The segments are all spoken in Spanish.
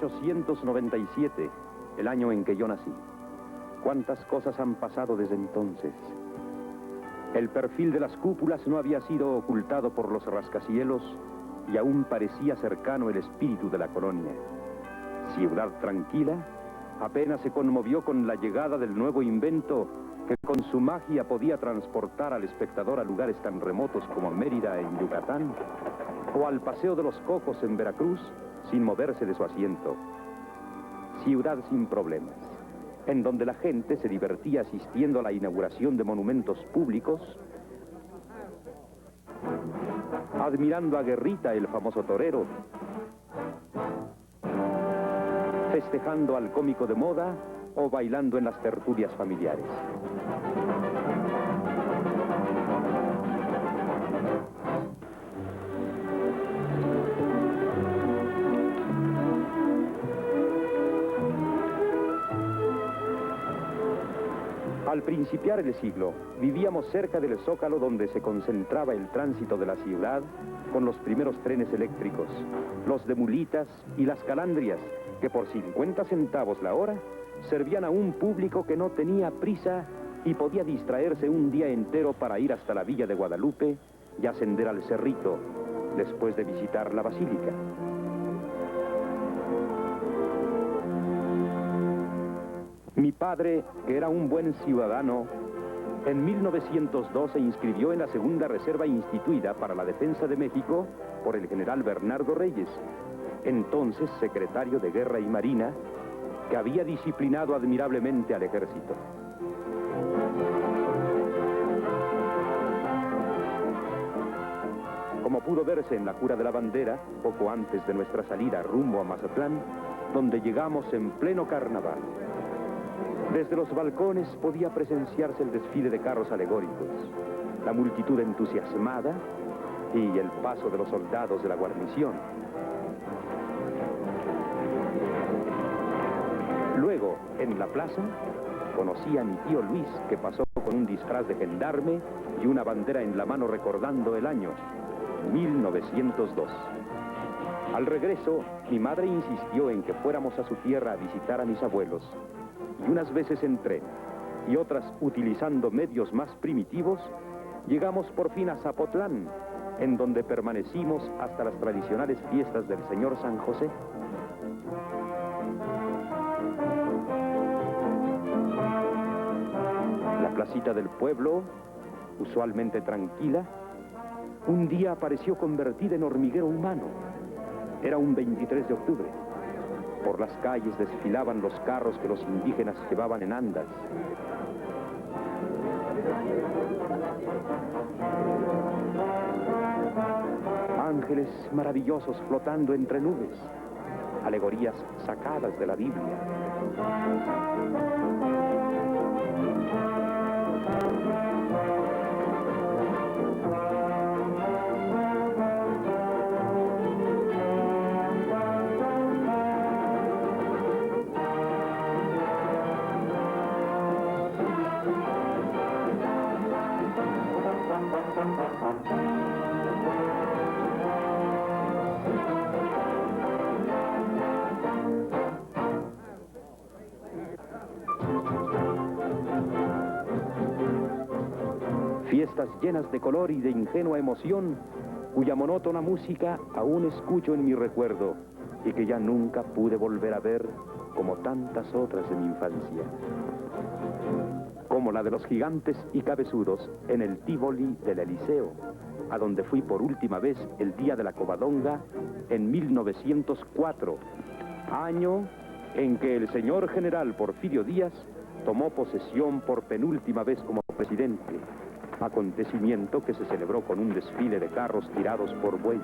1897, el año en que yo nací. ¿Cuántas cosas han pasado desde entonces? El perfil de las cúpulas no había sido ocultado por los rascacielos y aún parecía cercano el espíritu de la colonia. Ciudad tranquila, apenas se conmovió con la llegada del nuevo invento que con su magia podía transportar al espectador a lugares tan remotos como Mérida en Yucatán o al Paseo de los Cocos en Veracruz sin moverse de su asiento. Ciudad sin problemas, en donde la gente se divertía asistiendo a la inauguración de monumentos públicos, admirando a Guerrita, el famoso torero, festejando al cómico de moda o bailando en las tertulias familiares. Al principiar el siglo, vivíamos cerca del Zócalo donde se concentraba el tránsito de la ciudad con los primeros trenes eléctricos, los de mulitas y las calandrias, que por 50 centavos la hora servían a un público que no tenía prisa y podía distraerse un día entero para ir hasta la Villa de Guadalupe y ascender al Cerrito, después de visitar la Basílica. Mi padre, que era un buen ciudadano, en 1902 se inscribió en la segunda reserva instituida para la defensa de México por el general Bernardo Reyes, entonces secretario de Guerra y Marina, que había disciplinado admirablemente al ejército. Como pudo verse en la Cura de la Bandera, poco antes de nuestra salida rumbo a Mazatlán, donde llegamos en pleno carnaval. Desde los balcones podía presenciarse el desfile de carros alegóricos, la multitud entusiasmada y el paso de los soldados de la guarnición. Luego, en la plaza, conocí a mi tío Luis, que pasó con un disfraz de gendarme y una bandera en la mano recordando el año 1902. Al regreso, mi madre insistió en que fuéramos a su tierra a visitar a mis abuelos, y unas veces en tren, y otras utilizando medios más primitivos, llegamos por fin a Zapotlán, en donde permanecimos hasta las tradicionales fiestas del Señor San José. La placita del pueblo, usualmente tranquila, un día apareció convertida en hormiguero humano. Era un 23 de octubre. Por las calles desfilaban los carros que los indígenas llevaban en andas. Ángeles maravillosos flotando entre nubes, alegorías sacadas de la Biblia. Fiestas llenas de color y de ingenua emoción, cuya monótona música aún escucho en mi recuerdo y que ya nunca pude volver a ver como tantas otras de mi infancia. Como la de los gigantes y cabezudos en el Tívoli del Eliseo, a donde fui por última vez el día de la Covadonga en 1904, año en que el señor general Porfirio Díaz tomó posesión por penúltima vez como presidente, acontecimiento que se celebró con un desfile de carros tirados por bueyes.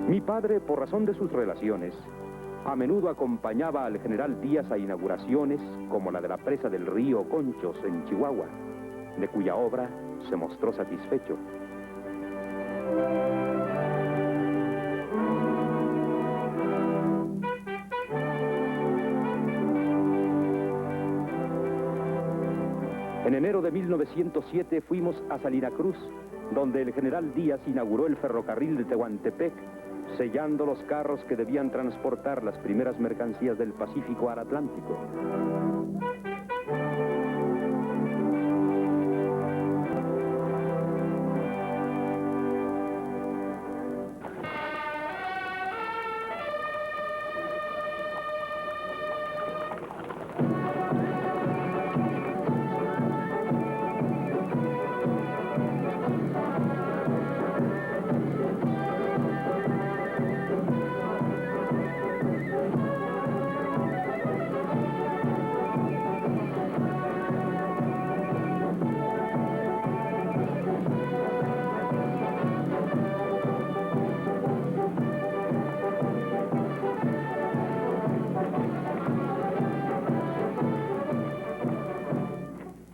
Mi padre, por razón de sus relaciones, a menudo acompañaba al general Díaz a inauguraciones como la de la presa del río Conchos en Chihuahua, de cuya obra se mostró satisfecho. En enero de 1907 fuimos a Salina Cruz, donde el general Díaz inauguró el ferrocarril de Tehuantepec, sellando los carros que debían transportar las primeras mercancías del Pacífico al Atlántico.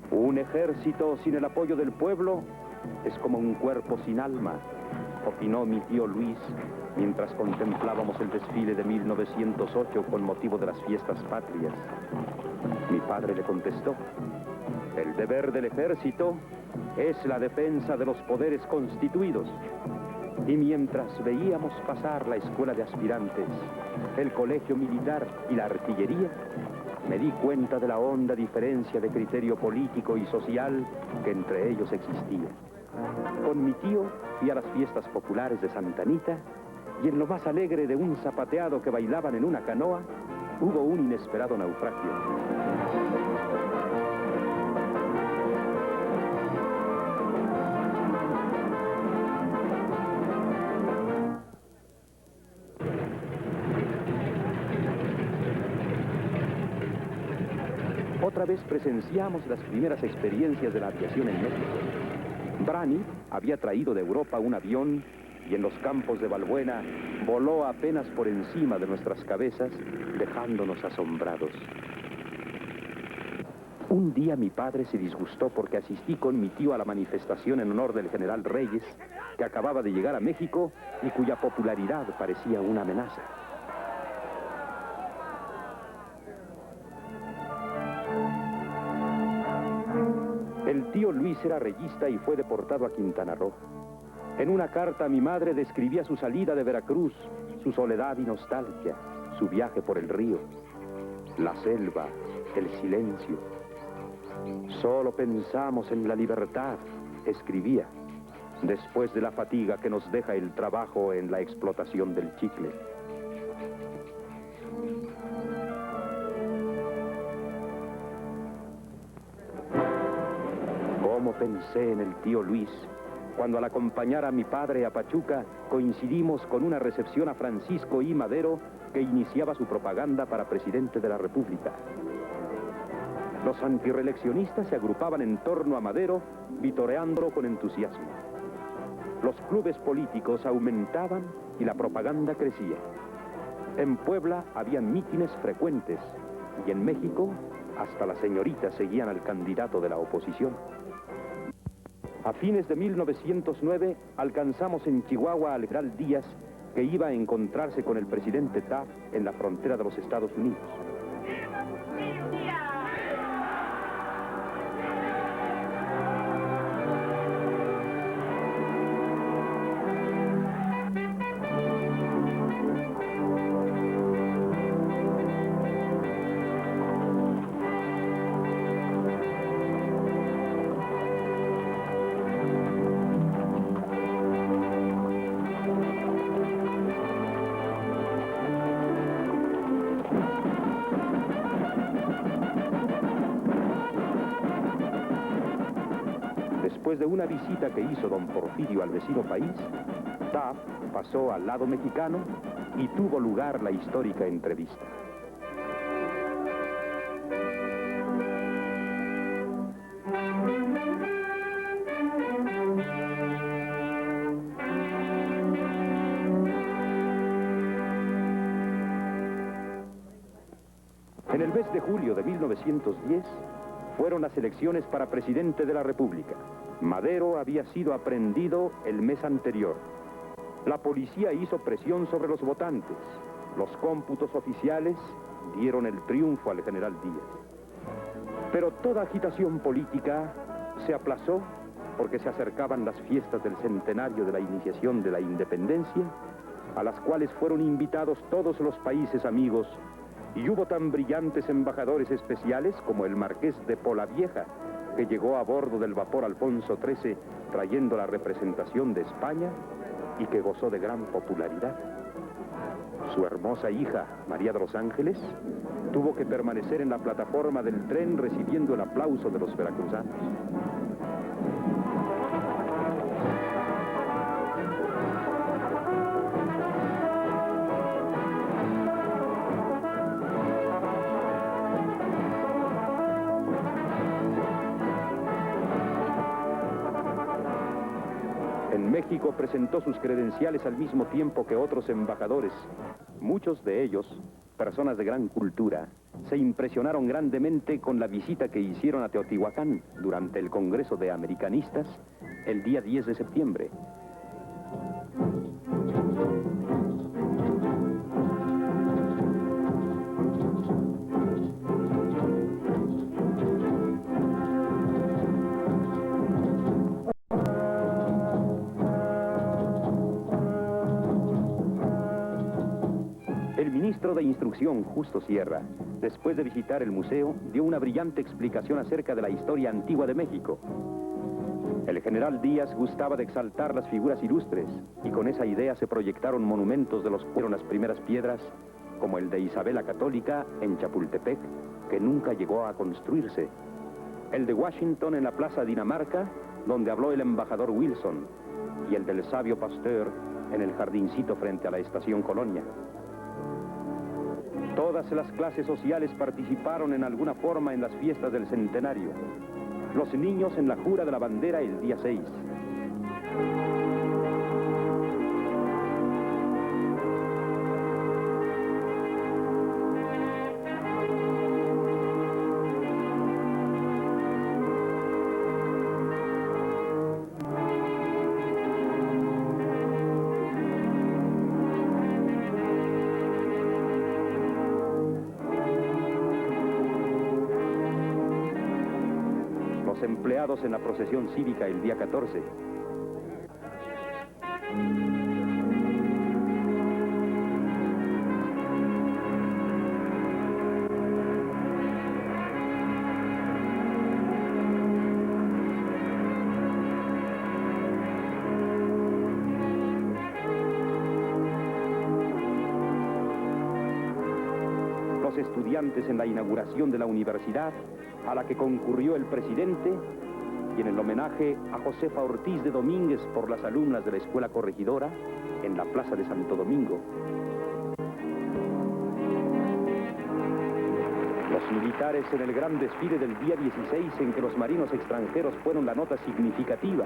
Un ejército sin el apoyo del pueblo es como un cuerpo sin alma, opinó mi tío Luis mientras contemplábamos el desfile de 1908 con motivo de las fiestas patrias. Mi padre le contestó: el deber del ejército es la defensa de los poderes constituidos. Y mientras veíamos pasar la escuela de aspirantes, el colegio militar y la artillería, me di cuenta de la honda diferencia de criterio político y social que entre ellos existía. Con mi tío fui a las fiestas populares de Santa Anita y en lo más alegre de un zapateado que bailaban en una canoa, hubo un inesperado naufragio. Otra vez presenciamos las primeras experiencias de la aviación en México. Brani había traído de Europa un avión y en los campos de Balbuena voló apenas por encima de nuestras cabezas, dejándonos asombrados. Un día mi padre se disgustó porque asistí con mi tío a la manifestación en honor del general Reyes, que acababa de llegar a México y cuya popularidad parecía una amenaza. El tío Luis era reyista y fue deportado a Quintana Roo. En una carta a mi madre describía su salida de Veracruz, su soledad y nostalgia, su viaje por el río, la selva, el silencio. Solo pensamos en la libertad, escribía, después de la fatiga que nos deja el trabajo en la explotación del chicle. Cómo pensé en el tío Luis, cuando al acompañar a mi padre a Pachuca, coincidimos con una recepción a Francisco I. Madero, que iniciaba su propaganda para presidente de la República. Los antirreeleccionistas se agrupaban en torno a Madero, vitoreándolo con entusiasmo. Los clubes políticos aumentaban y la propaganda crecía. En Puebla habían mítines frecuentes y en México hasta las señoritas seguían al candidato de la oposición. A fines de 1909 alcanzamos en Chihuahua al general Díaz, que iba a encontrarse con el presidente Taft en la frontera de los Estados Unidos. Después de una visita que hizo don Porfirio al vecino país, Taft pasó al lado mexicano y tuvo lugar la histórica entrevista. En el mes de julio de 1910 fueron las elecciones para presidente de la República. Madero había sido aprehendido el mes anterior. La policía hizo presión sobre los votantes. Los cómputos oficiales dieron el triunfo al general Díaz. Pero toda agitación política se aplazó porque se acercaban las fiestas del centenario de la iniciación de la independencia, a las cuales fueron invitados todos los países amigos, y hubo tan brillantes embajadores especiales como el marqués de Polavieja, que llegó a bordo del vapor Alfonso XIII trayendo la representación de España y que gozó de gran popularidad. Su hermosa hija, María de los Ángeles, tuvo que permanecer en la plataforma del tren recibiendo el aplauso de los veracruzanos. En México presentó sus credenciales al mismo tiempo que otros embajadores. Muchos de ellos, personas de gran cultura, se impresionaron grandemente con la visita que hicieron a Teotihuacán durante el Congreso de Americanistas el día 10 de septiembre. El ministro de Instrucción, Justo Sierra, después de visitar el museo, dio una brillante explicación acerca de la historia antigua de México. El general Díaz gustaba de exaltar las figuras ilustres, y con esa idea se proyectaron monumentos de los que fueron las primeras piedras, como el de Isabel la Católica en Chapultepec, que nunca llegó a construirse. El de Washington en la Plaza Dinamarca, donde habló el embajador Wilson, y el del sabio Pasteur en el jardincito frente a la estación Colonia. Todas las clases sociales participaron en alguna forma en las fiestas del centenario. Los niños en la jura de la bandera el día 6. Los empleados en la procesión cívica el día 14. Los estudiantes en la inauguración de la universidad, a la que concurrió el presidente, y en el homenaje a Josefa Ortiz de Domínguez por las alumnas de la Escuela Corregidora en la Plaza de Santo Domingo. Los militares en el gran desfile del día 16, en que los marinos extranjeros fueron la nota significativa.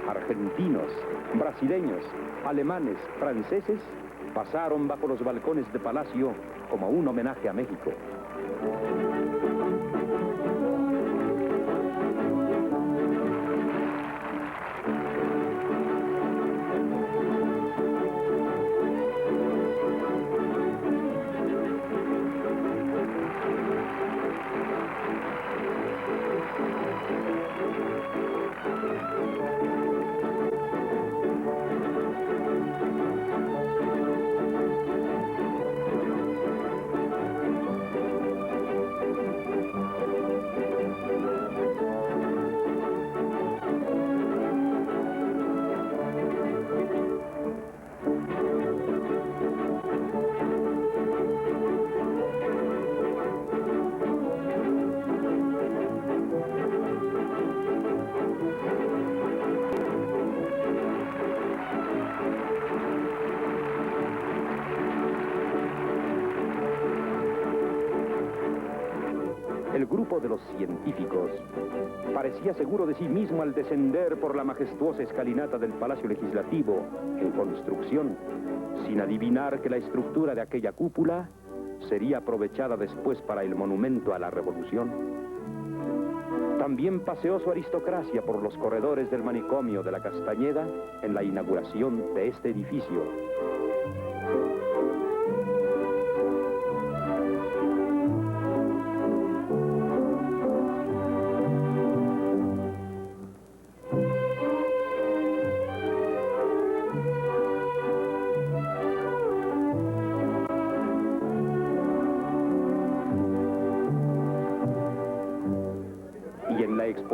Argentinos, brasileños, alemanes, franceses, pasaron bajo los balcones de Palacio como un homenaje a México. El grupo de los científicos parecía seguro de sí mismo al descender por la majestuosa escalinata del Palacio Legislativo en construcción, sin adivinar que la estructura de aquella cúpula sería aprovechada después para el monumento a la Revolución. También paseó su aristocracia por los corredores del manicomio de la Castañeda en la inauguración de este edificio.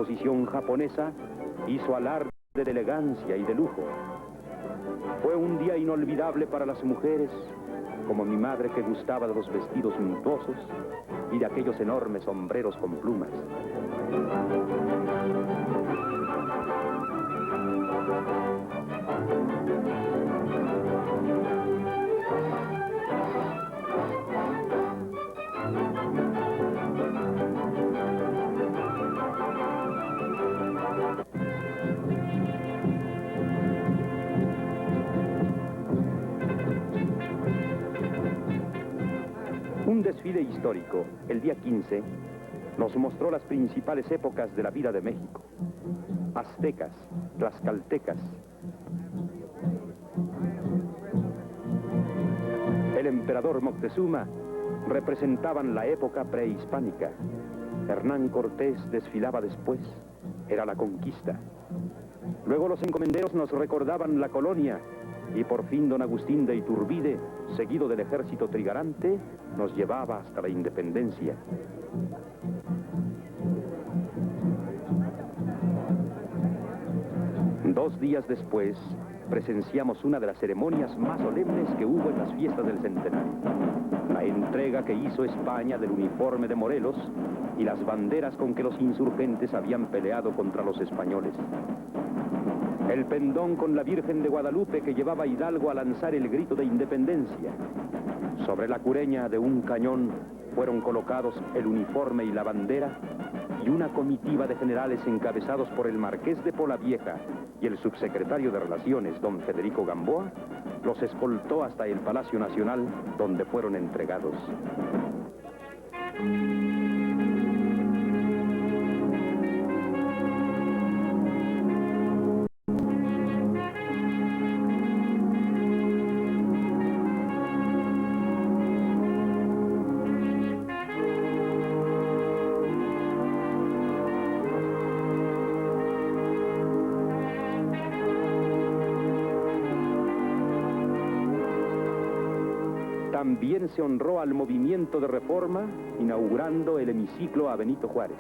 exposición japonesa hizo alarde de elegancia y de lujo. Fue un día inolvidable para las mujeres, como mi madre que gustaba de los vestidos suntuosos y de aquellos enormes sombreros con plumas. Un desfile histórico, el día 15, nos mostró las principales épocas de la vida de México. Aztecas, tlaxcaltecas, el emperador Moctezuma representaban la época prehispánica. Hernán Cortés desfilaba después, era la conquista. Luego los encomenderos nos recordaban la colonia y por fin don Agustín de Iturbide, seguido del ejército trigarante, nos llevaba hasta la independencia. Dos días después, presenciamos una de las ceremonias más solemnes que hubo en las fiestas del centenario. La entrega que hizo España del uniforme de Morelos y las banderas con que los insurgentes habían peleado contra los españoles. El pendón con la Virgen de Guadalupe que llevaba a Hidalgo a lanzar el grito de independencia. Sobre la cureña de un cañón fueron colocados el uniforme y la bandera, y una comitiva de generales encabezados por el marqués de Polavieja y el subsecretario de Relaciones, don Federico Gamboa, los escoltó hasta el Palacio Nacional, donde fueron entregados. También se honró al movimiento de reforma, inaugurando el hemiciclo a Benito Juárez.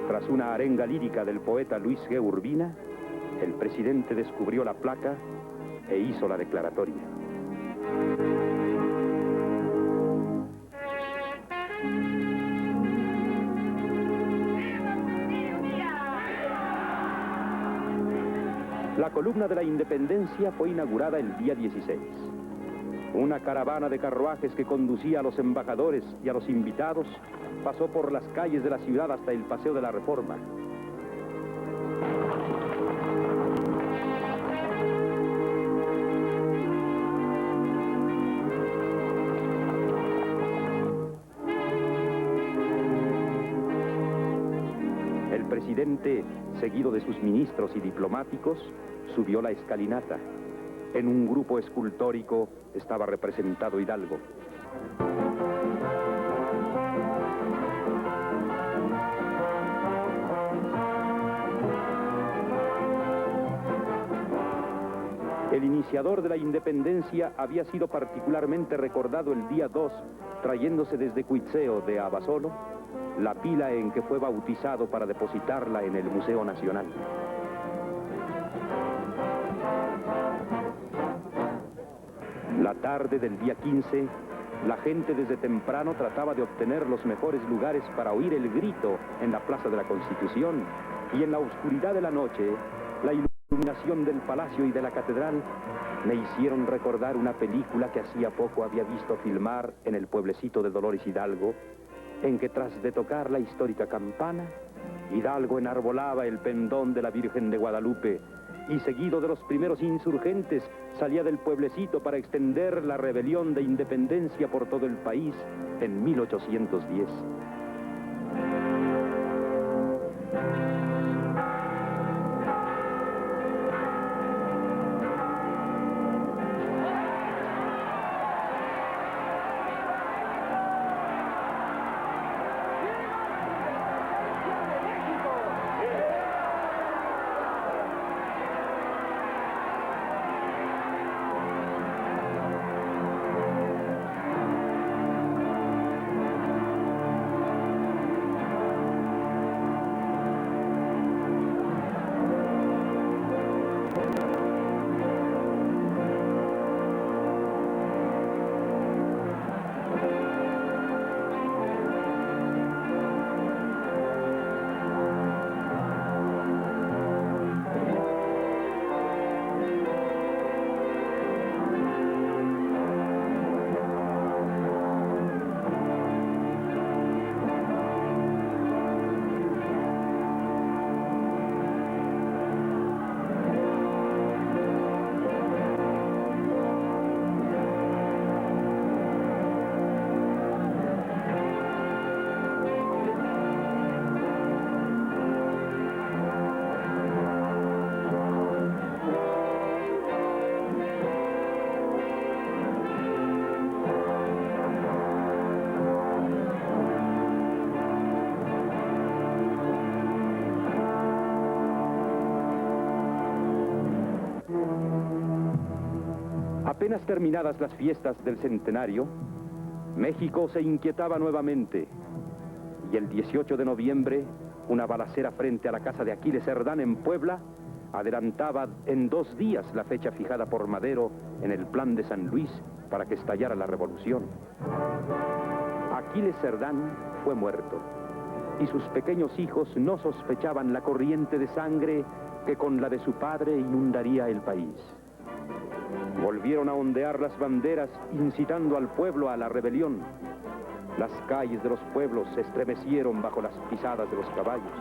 Tras una arenga lírica del poeta Luis G. Urbina, el presidente descubrió la placa e hizo la declaratoria. La columna de la Independencia fue inaugurada el día 16. Una caravana de carruajes que conducía a los embajadores y a los invitados pasó por las calles de la ciudad hasta el Paseo de la Reforma. El presidente, seguido de sus ministros y diplomáticos, subió la escalinata. En un grupo escultórico estaba representado Hidalgo. El iniciador de la independencia había sido particularmente recordado el día 2, trayéndose desde Cuitzeo de Abasolo la pila en que fue bautizado para depositarla en el Museo Nacional. La tarde del día 15, la gente desde temprano trataba de obtener los mejores lugares para oír el grito en la Plaza de la Constitución, y en la oscuridad de la noche, la iluminación del palacio y de la catedral me hicieron recordar una película que hacía poco había visto filmar en el pueblecito de Dolores Hidalgo, en que tras de tocar la histórica campana, Hidalgo enarbolaba el pendón de la Virgen de Guadalupe y seguido de los primeros insurgentes salía del pueblecito para extender la rebelión de independencia por todo el país en 1810. Apenas terminadas las fiestas del centenario, México se inquietaba nuevamente y el 18 de noviembre, una balacera frente a la casa de Aquiles Cerdán en Puebla adelantaba en 2 días la fecha fijada por Madero en el Plan de San Luis para que estallara la revolución. Aquiles Cerdán fue muerto y sus pequeños hijos no sospechaban la corriente de sangre que con la de su padre inundaría el país. Volvieron a ondear las banderas incitando al pueblo a la rebelión. Las calles de los pueblos se estremecieron bajo las pisadas de los caballos.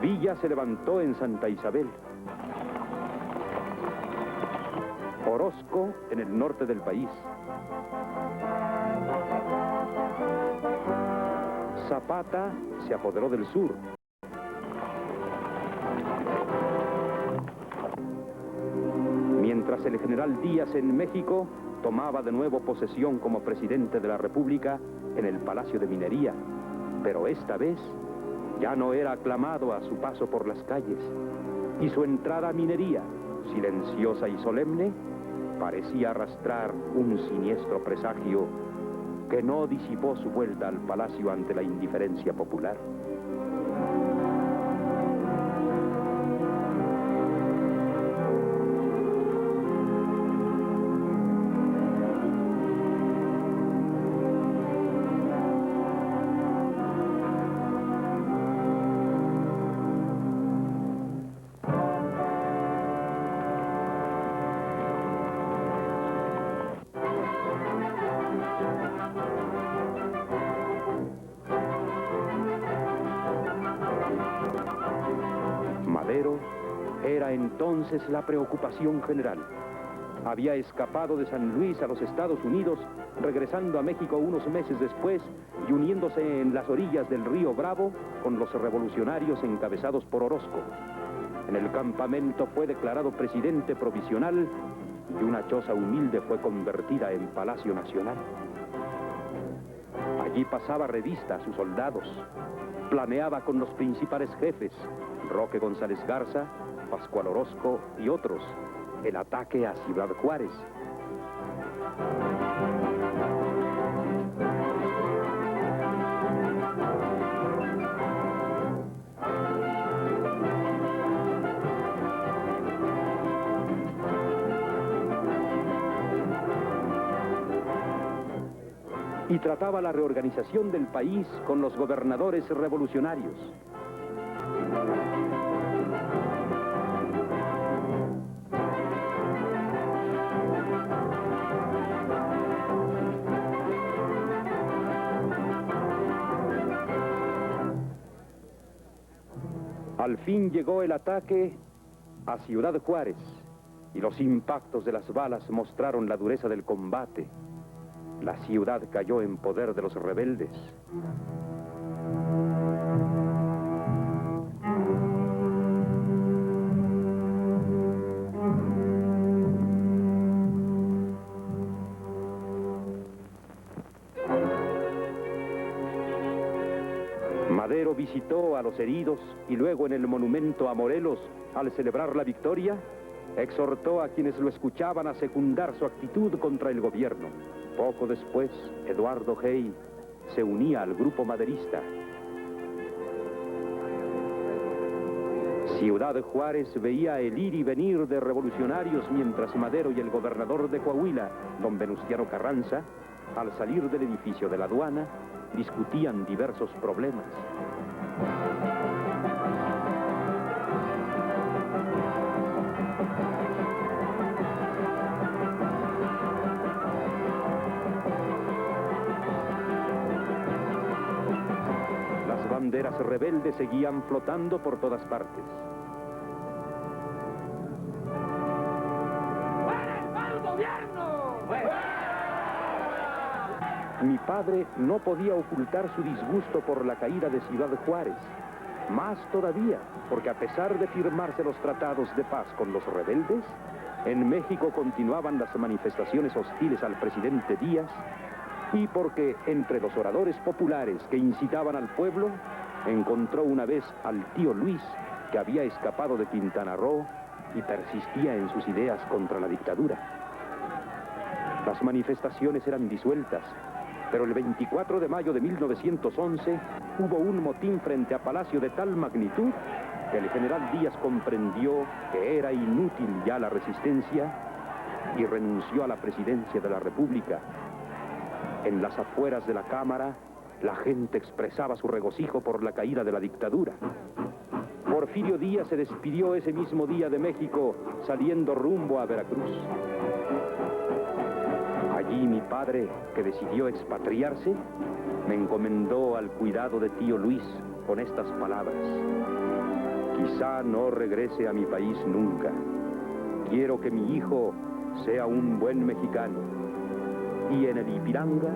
Villa se levantó en Santa Isabel. Orozco en el norte del país. Zapata se apoderó del sur. Mientras el general Díaz en México tomaba de nuevo posesión como presidente de la República en el Palacio de Minería, pero esta vez ya no era aclamado a su paso por las calles, y su entrada a Minería, silenciosa y solemne, parecía arrastrar un siniestro presagio que no disipó su vuelta al palacio ante la indiferencia popular. Madero era entonces la preocupación general. Había escapado de San Luis a los Estados Unidos, regresando a México unos meses después y uniéndose en las orillas del río Bravo con los revolucionarios encabezados por Orozco. En el campamento fue declarado presidente provisional y una choza humilde fue convertida en Palacio Nacional. Allí pasaba revista a sus soldados, planeaba con los principales jefes, Roque González Garza, Pascual Orozco y otros, el ataque a Ciudad Juárez. Y trataba la reorganización del país con los gobernadores revolucionarios. Al fin llegó el ataque a Ciudad Juárez y los impactos de las balas mostraron la dureza del combate. La ciudad cayó en poder de los rebeldes. Madero visitó a los heridos y luego en el monumento a Morelos, al celebrar la victoria, exhortó a quienes lo escuchaban a secundar su actitud contra el gobierno. Poco después, Eduardo Hey se unía al grupo maderista. Ciudad Juárez veía el ir y venir de revolucionarios mientras Madero y el gobernador de Coahuila, don Venustiano Carranza, al salir del edificio de la aduana, discutían diversos problemas. Las banderas rebeldes seguían flotando por todas partes. ¡Fuera el gobierno! Mi padre no podía ocultar su disgusto por la caída de Ciudad Juárez. Más todavía, porque a pesar de firmarse los tratados de paz con los rebeldes, en México continuaban las manifestaciones hostiles al presidente Díaz y porque entre los oradores populares que incitaban al pueblo, encontró una vez al tío Luis, que había escapado de Quintana Roo y persistía en sus ideas contra la dictadura. Las manifestaciones eran disueltas, pero el 24 de mayo de 1911 hubo un motín frente a Palacio de tal magnitud que el general Díaz comprendió que era inútil ya la resistencia y renunció a la presidencia de la República. En las afueras de la Cámara, la gente expresaba su regocijo por la caída de la dictadura. Porfirio Díaz se despidió ese mismo día de México, saliendo rumbo a Veracruz. Allí mi padre, que decidió expatriarse, me encomendó al cuidado de tío Luis con estas palabras: quizá no regrese a mi país nunca. Quiero que mi hijo sea un buen mexicano. Y en el Ipiranga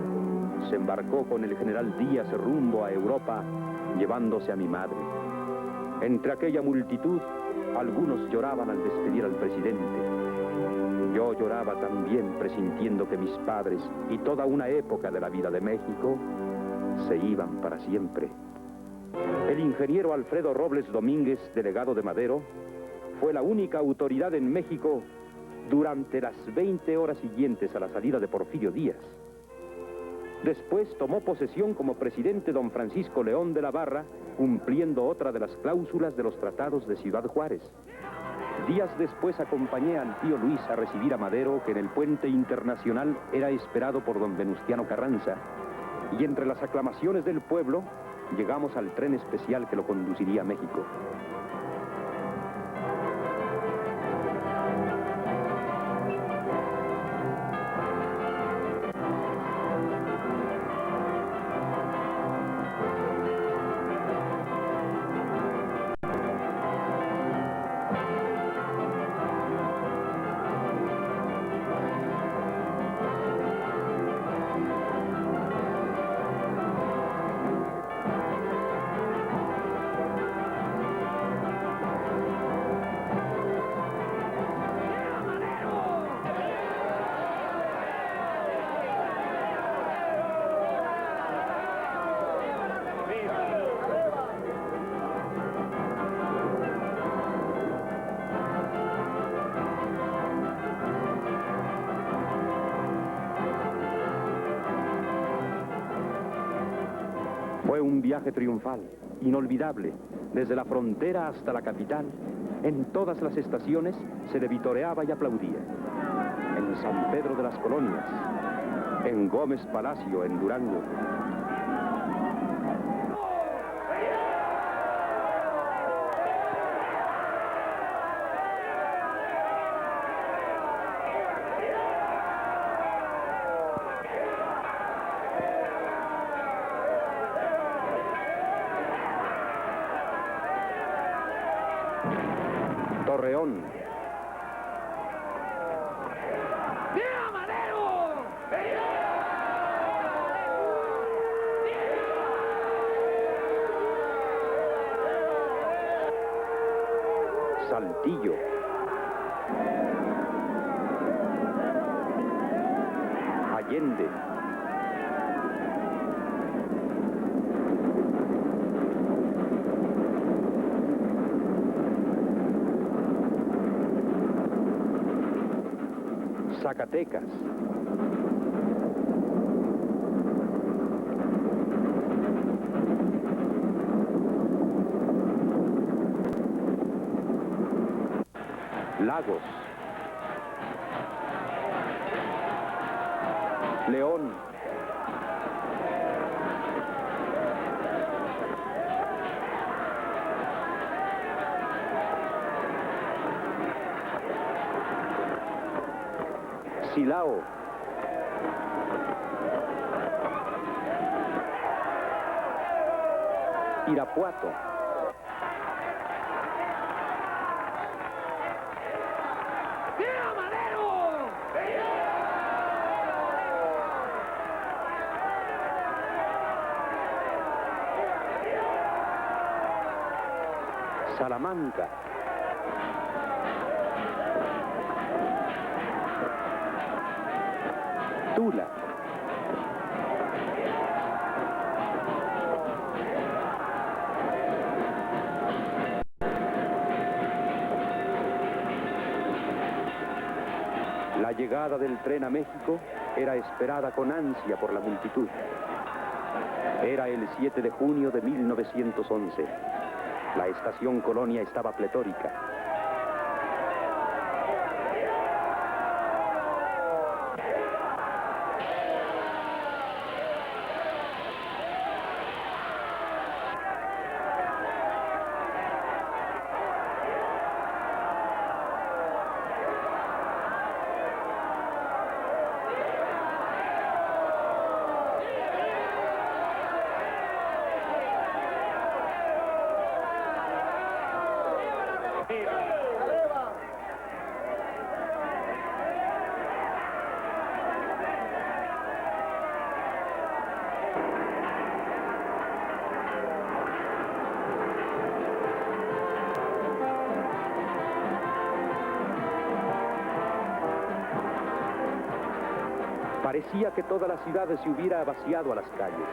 se embarcó con el general Díaz rumbo a Europa, llevándose a mi madre. Entre aquella multitud, algunos lloraban al despedir al presidente. Yo lloraba también, presintiendo que mis padres y toda una época de la vida de México se iban para siempre. El ingeniero Alfredo Robles Domínguez, delegado de Madero, fue la única autoridad en México durante las 20 horas siguientes a la salida de Porfirio Díaz. Después tomó posesión como presidente don Francisco León de la Barra, cumpliendo otra de las cláusulas de los tratados de Ciudad Juárez. Días después acompañé al tío Luis a recibir a Madero, que en el puente internacional era esperado por don Venustiano Carranza, y entre las aclamaciones del pueblo llegamos al tren especial que lo conduciría a México. Fue un viaje triunfal, inolvidable, desde la frontera hasta la capital. En todas las estaciones se le vitoreaba y aplaudía. En San Pedro de las Colonias, en Gómez Palacio, en Durango. Torreón. ¡Viva Madero! Saltillo. Allende. Zacatecas. Lagos. León. Silao. Irapuato. ¡Viva Madero! Salamanca. Tula. La llegada del tren a México era esperada con ansia por la multitud. Era el 7 de junio de 1911. La estación Colonia estaba pletórica. Parecía que toda la ciudad se hubiera vaciado a las calles.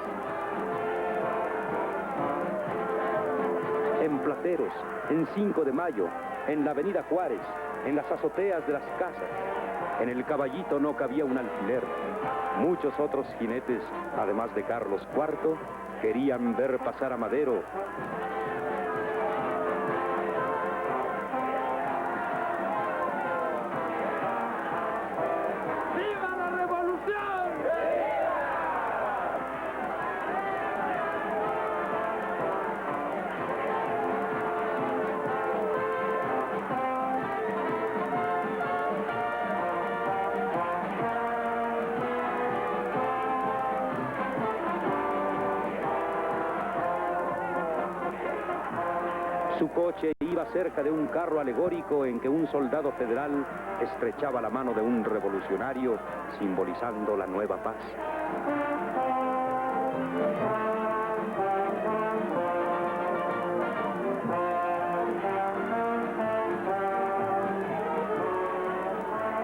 En Plateros, en 5 de Mayo, en la avenida Juárez, en las azoteas de las casas, en el Caballito no cabía un alfiler. Muchos otros jinetes, además de Carlos IV, querían ver pasar a Madero. Su coche iba cerca de un carro alegórico en que un soldado federal estrechaba la mano de un revolucionario, simbolizando la nueva paz.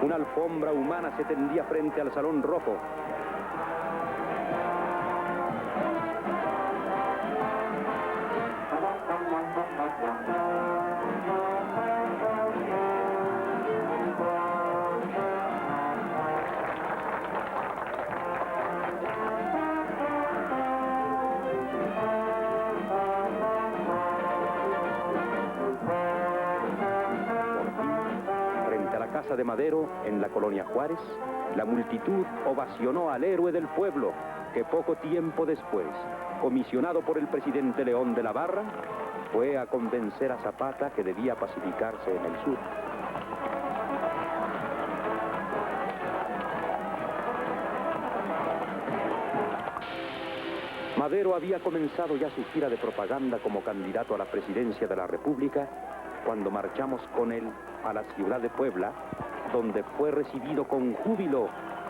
Una alfombra humana se tendía frente al Salón Rojo. De Madero, en la colonia Juárez, la multitud ovacionó al héroe del pueblo, que poco tiempo después, comisionado por el presidente León de la Barra, fue a convencer a Zapata que debía pacificarse en el sur. Madero había comenzado ya su gira de propaganda como candidato a la presidencia de la República cuando marchamos con él a la ciudad de Puebla, donde fue recibido con júbilo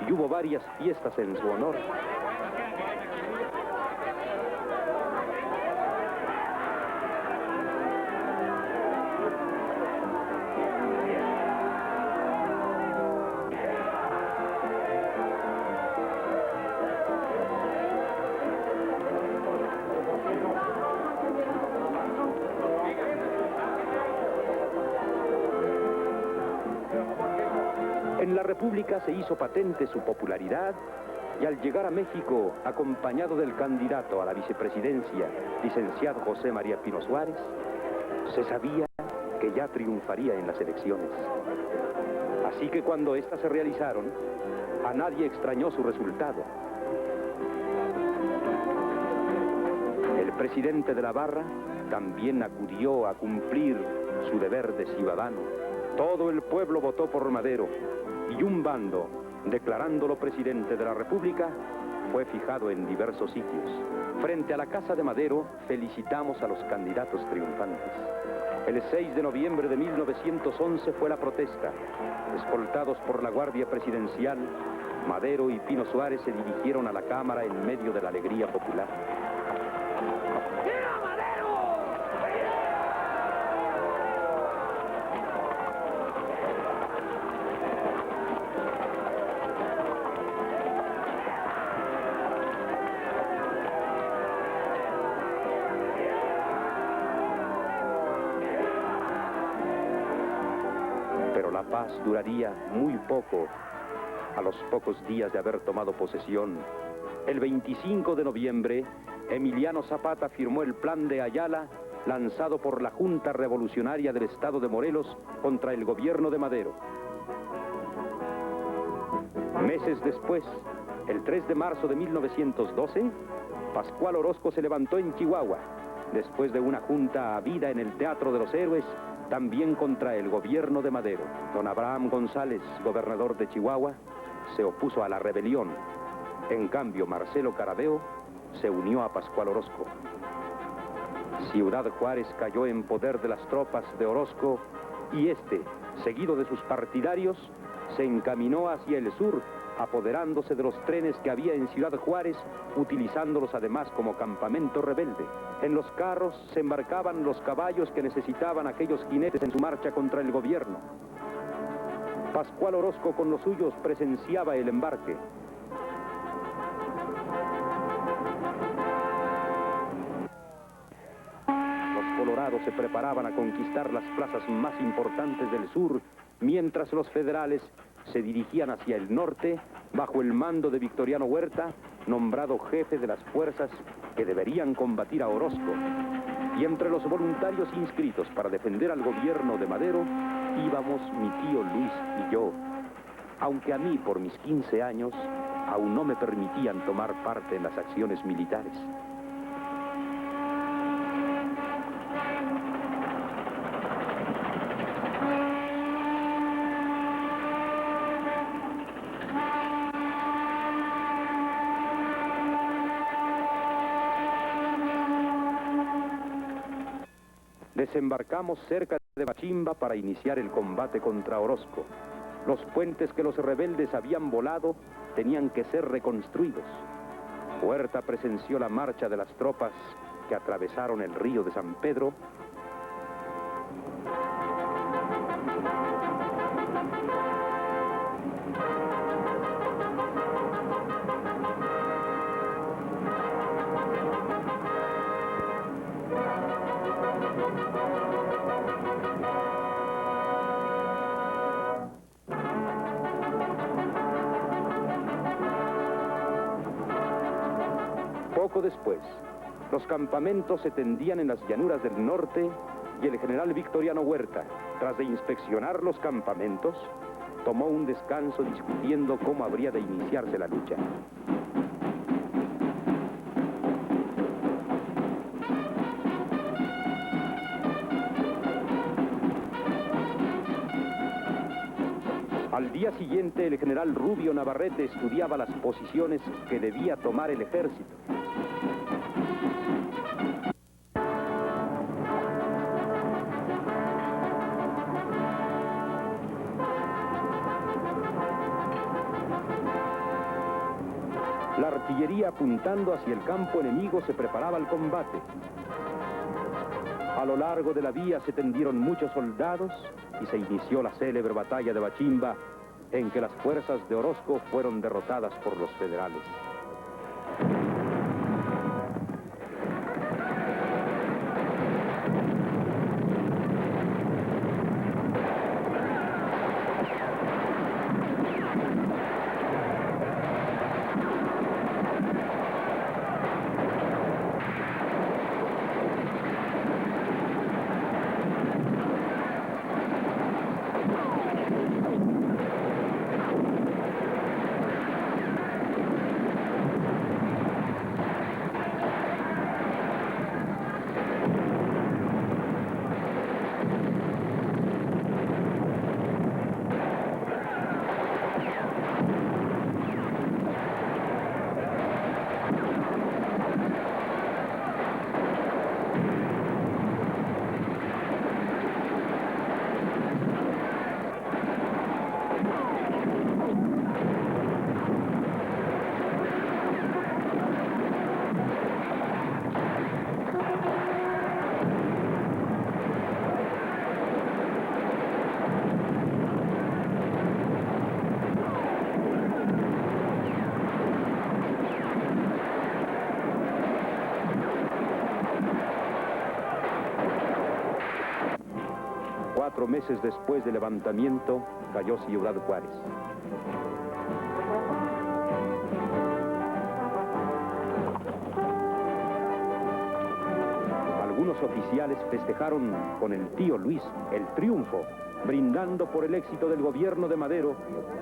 y hubo varias fiestas en su honor. En la República se hizo patente su popularidad y al llegar a México, acompañado del candidato a la vicepresidencia, licenciado José María Pino Suárez, se sabía que ya triunfaría en las elecciones. Así que cuando éstas se realizaron, a nadie extrañó su resultado. El presidente de la Barra también acudió a cumplir su deber de ciudadano. Todo el pueblo votó por Madero y un bando, declarándolo presidente de la República, fue fijado en diversos sitios. Frente a la casa de Madero, felicitamos a los candidatos triunfantes. El 6 de noviembre de 1911 fue la protesta. Escoltados por la Guardia Presidencial, Madero y Pino Suárez se dirigieron a la Cámara en medio de la alegría popular. ¡Viva Madero! Pero la paz duraría muy poco. A los pocos días de haber tomado posesión, el 25 de noviembre, Emiliano Zapata firmó el Plan de Ayala, lanzado por la Junta Revolucionaria del Estado de Morelos contra el gobierno de Madero. Meses después, el 3 de marzo de 1912, Pascual Orozco se levantó en Chihuahua, después de una junta habida en el Teatro de los Héroes, también contra el gobierno de Madero. Don Abraham González, gobernador de Chihuahua, se opuso a la rebelión. En cambio, Marcelo Caraveo se unió a Pascual Orozco. Ciudad Juárez cayó en poder de las tropas de Orozco y este, seguido de sus partidarios, se encaminó hacia el sur, apoderándose de los trenes que había en Ciudad Juárez, utilizándolos además como campamento rebelde. En los carros se embarcaban los caballos que necesitaban aquellos jinetes en su marcha contra el gobierno. Pascual Orozco con los suyos presenciaba el embarque. Los colorados se preparaban a conquistar las plazas más importantes del sur, mientras los federales se dirigían hacia el norte bajo el mando de Victoriano Huerta, nombrado jefe de las fuerzas que deberían combatir a Orozco. Y entre los voluntarios inscritos para defender al gobierno de Madero íbamos mi tío Luis y yo, aunque a mí por mis 15 años aún no me permitían tomar parte en las acciones militares. Desembarcamos cerca de Bachimba para iniciar el combate contra Orozco. Los puentes que los rebeldes habían volado tenían que ser reconstruidos. Huerta presenció la marcha de las tropas que atravesaron el río de San Pedro. Poco después, los campamentos se tendían en las llanuras del norte y el general Victoriano Huerta, tras de inspeccionar los campamentos, tomó un descanso discutiendo cómo habría de iniciarse la lucha. Al día siguiente, el general Rubio Navarrete estudiaba las posiciones que debía tomar el ejército. La artillería, apuntando hacia el campo enemigo, se preparaba al combate. A lo largo de la vía se tendieron muchos soldados y se inició la célebre batalla de Bachimba, en que las fuerzas de Orozco fueron derrotadas por los federales. 4 meses después del levantamiento, cayó Ciudad Juárez. Algunos oficiales festejaron con el tío Luis el triunfo, brindando por el éxito del gobierno de Madero,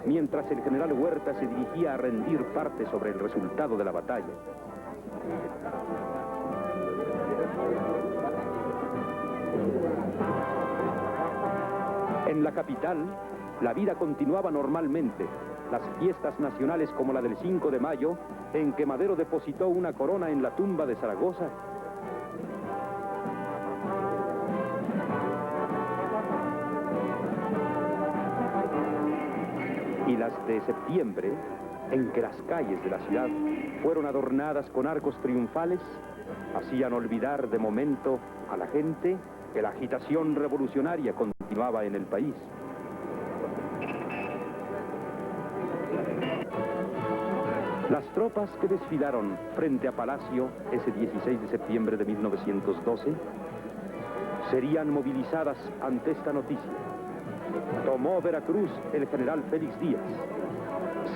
mientras el general Huerta se dirigía a rendir parte sobre el resultado de la batalla. En la capital, la vida continuaba normalmente. Las fiestas nacionales como la del 5 de mayo, en que Madero depositó una corona en la tumba de Zaragoza, y las de septiembre, en que las calles de la ciudad fueron adornadas con arcos triunfales, hacían olvidar de momento a la gente que la agitación revolucionaria continuaba en el país. Las tropas que desfilaron frente a Palacio ese 16 de septiembre de 1912 serían movilizadas ante esta noticia. Tomó Veracruz el general Félix Díaz.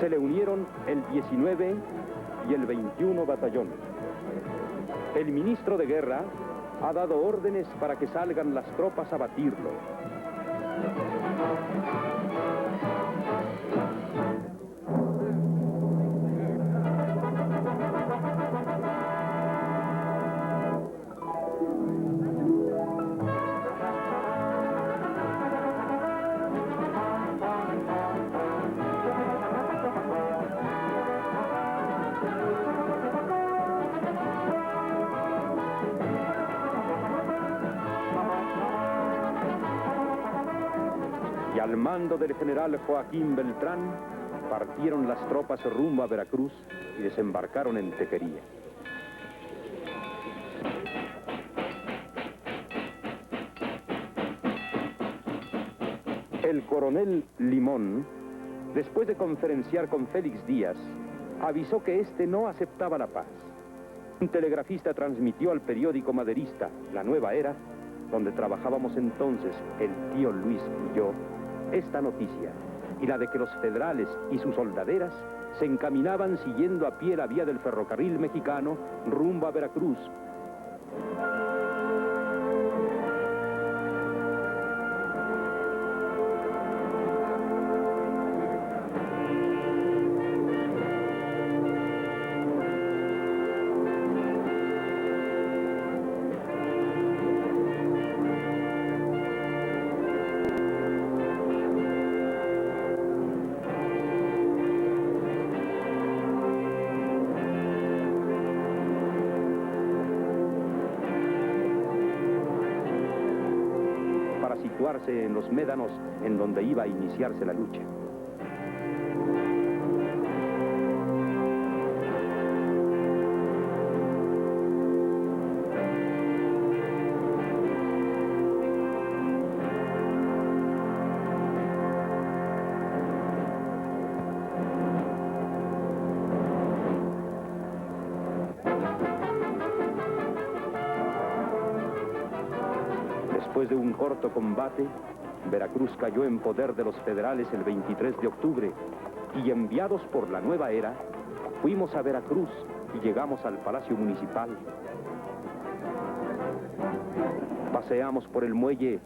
Se le unieron el 19 y el 21 batallón. El ministro de Guerra ha dado órdenes para que salgan las tropas a batirlo. Y al mando del general Joaquín Beltrán, partieron las tropas rumbo a Veracruz y desembarcaron en Tequería. El coronel Limón, después de conferenciar con Félix Díaz, avisó que éste no aceptaba la paz. Un telegrafista transmitió al periódico maderista La Nueva Era, donde trabajábamos entonces el tío Luis y yo, esta noticia, y la de que los federales y sus soldaderas se encaminaban siguiendo a pie la vía del ferrocarril mexicano rumbo a Veracruz. Situarse en los médanos en donde iba a iniciarse la lucha. Después de un corto combate, Veracruz cayó en poder de los federales el 23 de octubre y enviados por La Nueva Era, fuimos a Veracruz y llegamos al Palacio Municipal. Paseamos por el muelle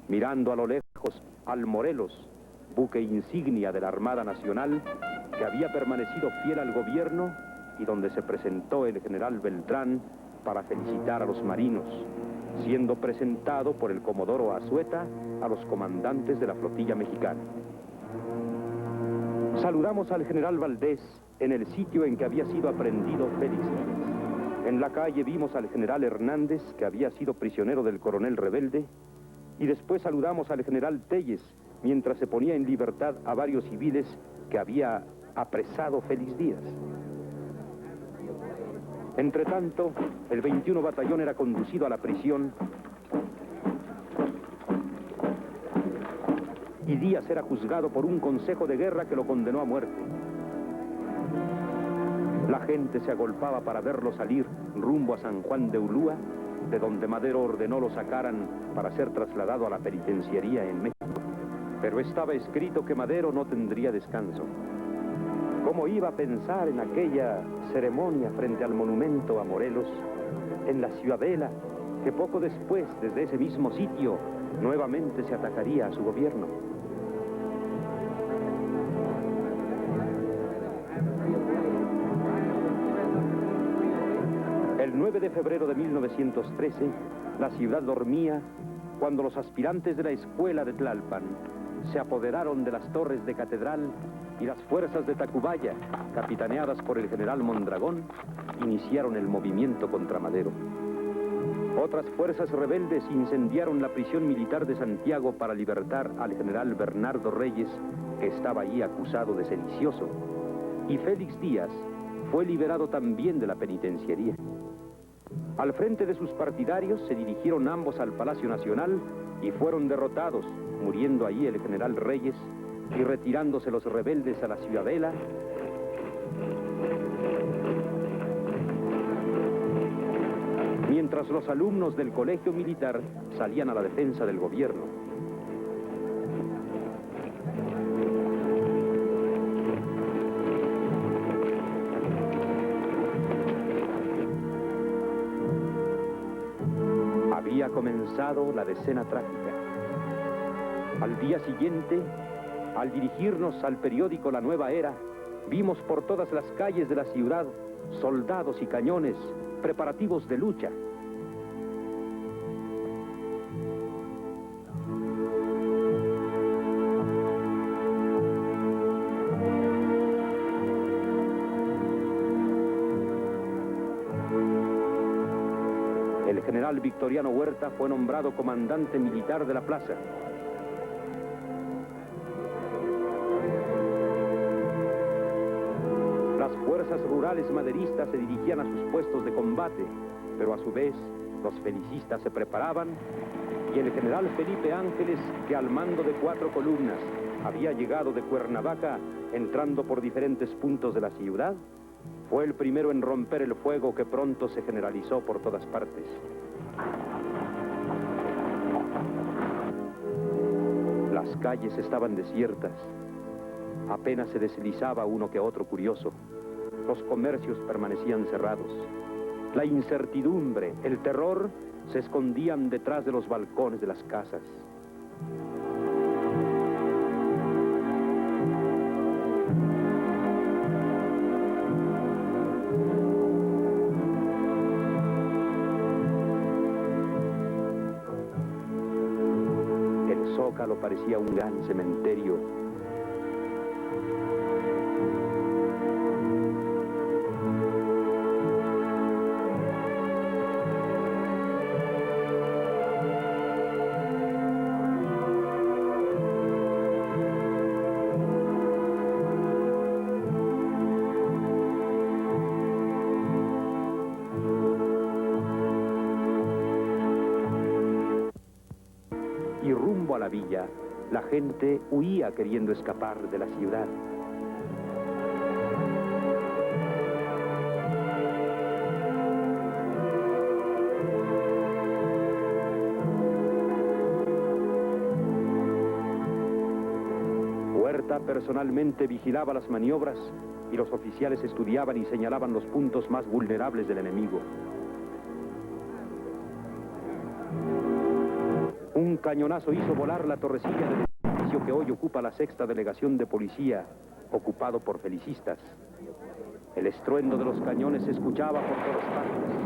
mirando a lo lejos al Morelos, buque insignia de la Armada Nacional que había permanecido fiel al gobierno y donde se presentó el general Beltrán para felicitar a los marinos, siendo presentado por el comodoro Azueta a los comandantes de la flotilla mexicana. Saludamos al general Valdés en el sitio en que había sido aprehendido Félix Díaz. En la calle vimos al general Hernández, que había sido prisionero del coronel rebelde, y después saludamos al general Telles, mientras se ponía en libertad a varios civiles que había apresado Félix Díaz. Entretanto, el 21 batallón era conducido a la prisión y Díaz era juzgado por un consejo de guerra que lo condenó a muerte. La gente se agolpaba para verlo salir rumbo a San Juan de Ulúa de donde Madero ordenó lo sacaran para ser trasladado a la penitenciaría en México. Pero estaba escrito que Madero no tendría descanso. ¿Cómo iba a pensar en aquella ceremonia frente al monumento a Morelos, en la Ciudadela, que poco después, desde ese mismo sitio, nuevamente se atacaría a su gobierno? El 9 de febrero de 1913, la ciudad dormía cuando los aspirantes de la escuela de Tlalpan se apoderaron de las torres de Catedral y las fuerzas de Tacubaya, capitaneadas por el general Mondragón, iniciaron el movimiento contra Madero. Otras fuerzas rebeldes incendiaron la prisión militar de Santiago para libertar al general Bernardo Reyes, que estaba allí acusado de sedicioso, y Félix Díaz fue liberado también de la penitenciaría. Al frente de sus partidarios se dirigieron ambos al Palacio Nacional y fueron derrotados, muriendo allí el general Reyes y retirándose los rebeldes a la Ciudadela. Mientras los alumnos del colegio militar salían a la defensa del gobierno. Había comenzado la decena trágica. Al día siguiente, al dirigirnos al periódico La Nueva Era, vimos por todas las calles de la ciudad soldados y cañones, preparativos de lucha. El general Victoriano Huerta fue nombrado comandante militar de la plaza. Las fuerzas rurales maderistas se dirigían a sus puestos de combate, pero a su vez los felicistas se preparaban y el general Felipe Ángeles, que al mando de 4 columnas había llegado de Cuernavaca, entrando por diferentes puntos de la ciudad, fue el primero en romper el fuego que pronto se generalizó por todas partes. Las calles estaban desiertas. Apenas se deslizaba uno que otro curioso. Los comercios permanecían cerrados. La incertidumbre, el terror, se escondían detrás de los balcones de las casas. El Zócalo parecía un gran cementerio. Y rumbo a la villa, la gente huía queriendo escapar de la ciudad. Huerta personalmente vigilaba las maniobras y los oficiales estudiaban y señalaban los puntos más vulnerables del enemigo. Un cañonazo hizo volar la torrecilla del edificio que hoy ocupa la 6ª delegación de policía, ocupado por felicistas. El estruendo de los cañones se escuchaba por todas partes.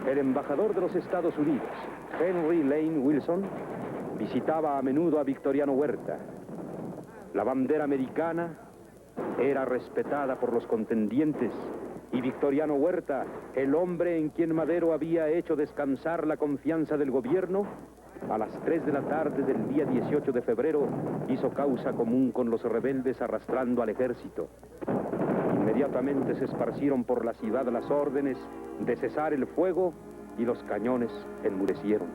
El embajador de los Estados Unidos, Henry Lane Wilson, visitaba a menudo a Victoriano Huerta. La bandera americana era respetada por los contendientes y Victoriano Huerta, el hombre en quien Madero había hecho descansar la confianza del gobierno, a las 3 de la tarde del día 18 de febrero hizo causa común con los rebeldes arrastrando al ejército. Inmediatamente se esparcieron por la ciudad las órdenes de cesar el fuego y los cañones enmudecieron.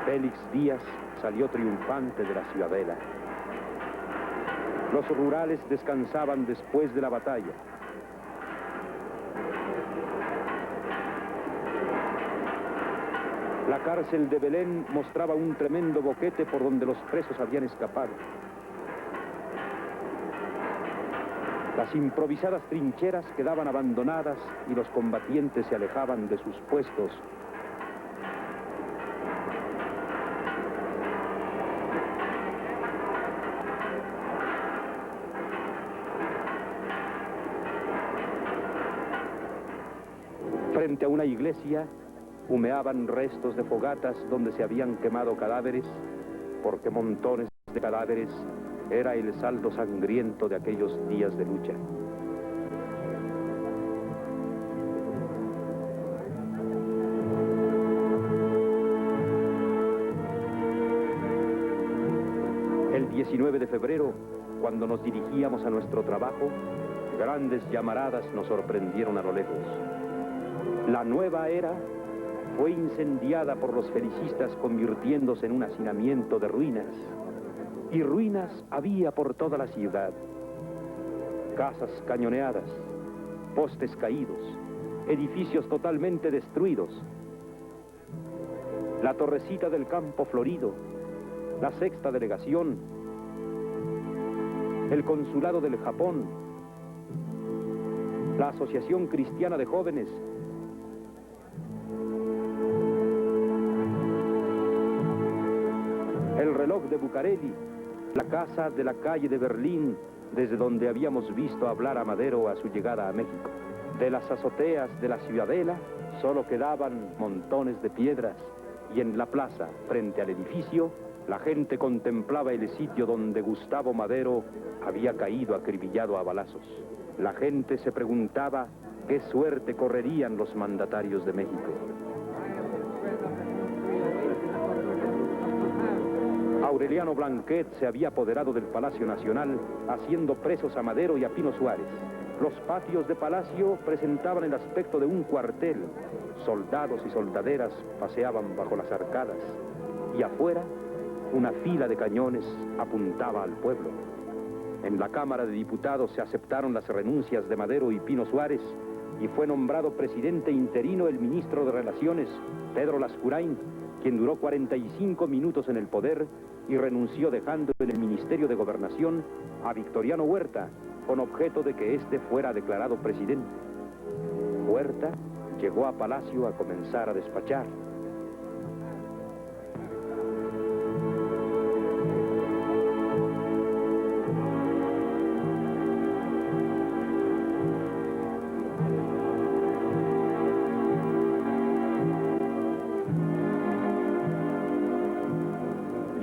Félix Díaz salió triunfante de la ciudadela. Los rurales descansaban después de la batalla. La cárcel de Belén mostraba un tremendo boquete por donde los presos habían escapado. Las improvisadas trincheras quedaban abandonadas y los combatientes se alejaban de sus puestos. Frente a una iglesia, humeaban restos de fogatas donde se habían quemado cadáveres, porque montones de cadáveres era el saldo sangriento de aquellos días de lucha. El 19 de febrero, cuando nos dirigíamos a nuestro trabajo, grandes llamaradas nos sorprendieron a lo lejos. La nueva era fue incendiada por los felicistas, convirtiéndose en un hacinamiento de ruinas. Y ruinas había por toda la ciudad. Casas cañoneadas, postes caídos, edificios totalmente destruidos. La torrecita del Campo Florido, la sexta delegación, el consulado del Japón, la Asociación Cristiana de Jóvenes, el reloj de Bucareli, la casa de la calle de Berlín, desde donde habíamos visto hablar a Madero a su llegada a México. De las azoteas de la ciudadela solo quedaban montones de piedras y en la plaza, frente al edificio, la gente contemplaba el sitio donde Gustavo Madero había caído acribillado a balazos. La gente se preguntaba qué suerte correrían los mandatarios de México. Aureliano Blanquet se había apoderado del Palacio Nacional, haciendo presos a Madero y a Pino Suárez. Los patios de Palacio presentaban el aspecto de un cuartel. Soldados y soldaderas paseaban bajo las arcadas. Y afuera, una fila de cañones apuntaba al pueblo. En la Cámara de Diputados se aceptaron las renuncias de Madero y Pino Suárez y fue nombrado presidente interino el ministro de Relaciones, Pedro Lascurain, quien duró 45 minutos en el poder y renunció dejando en el Ministerio de Gobernación a Victoriano Huerta, con objeto de que éste fuera declarado presidente. Huerta llegó a Palacio a comenzar a despachar.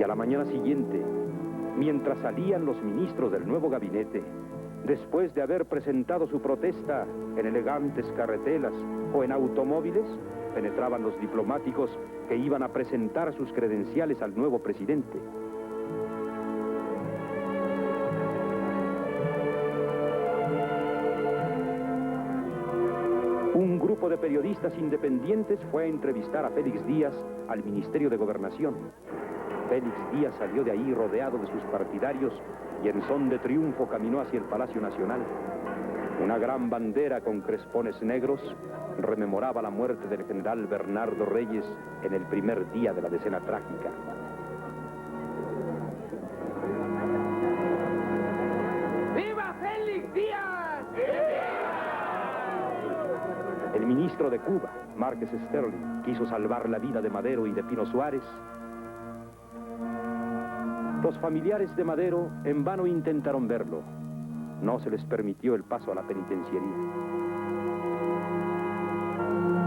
Y a la mañana siguiente, mientras salían los ministros del nuevo gabinete, después de haber presentado su protesta en elegantes carretelas o en automóviles, penetraban los diplomáticos que iban a presentar sus credenciales al nuevo presidente. Un grupo de periodistas independientes fue a entrevistar a Félix Díaz al Ministerio de Gobernación. Félix Díaz salió de ahí rodeado de sus partidarios y en son de triunfo caminó hacia el Palacio Nacional. Una gran bandera con crespones negros rememoraba la muerte del general Bernardo Reyes en el primer día de la decena trágica. ¡Viva Félix Díaz! El ministro de Cuba, Márquez Sterling, quiso salvar la vida de Madero y de Pino Suárez Los familiares de Madero en vano intentaron verlo. No se les permitió el paso a la penitenciaría.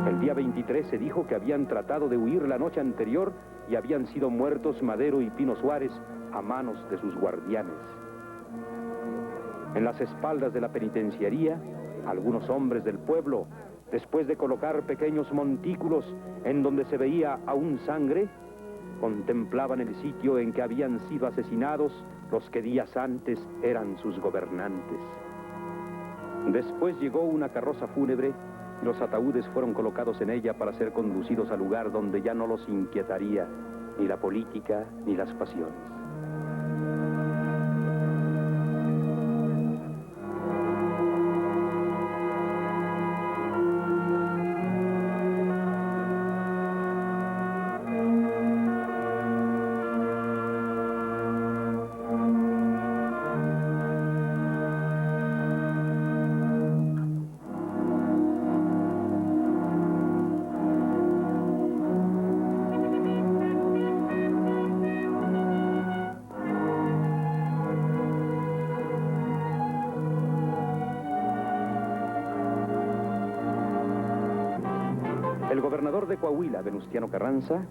El día 23 se dijo que habían tratado de huir la noche anterior y habían sido muertos Madero y Pino Suárez a manos de sus guardianes. En las espaldas de la penitenciaría, algunos hombres del pueblo, después de colocar pequeños montículos en donde se veía aún sangre, contemplaban el sitio en que habían sido asesinados los que días antes eran sus gobernantes. Después llegó una carroza fúnebre y los ataúdes fueron colocados en ella para ser conducidos al lugar donde ya no los inquietaría ni la política ni las pasiones. El gobernador de Coahuila, Venustiano Carranza,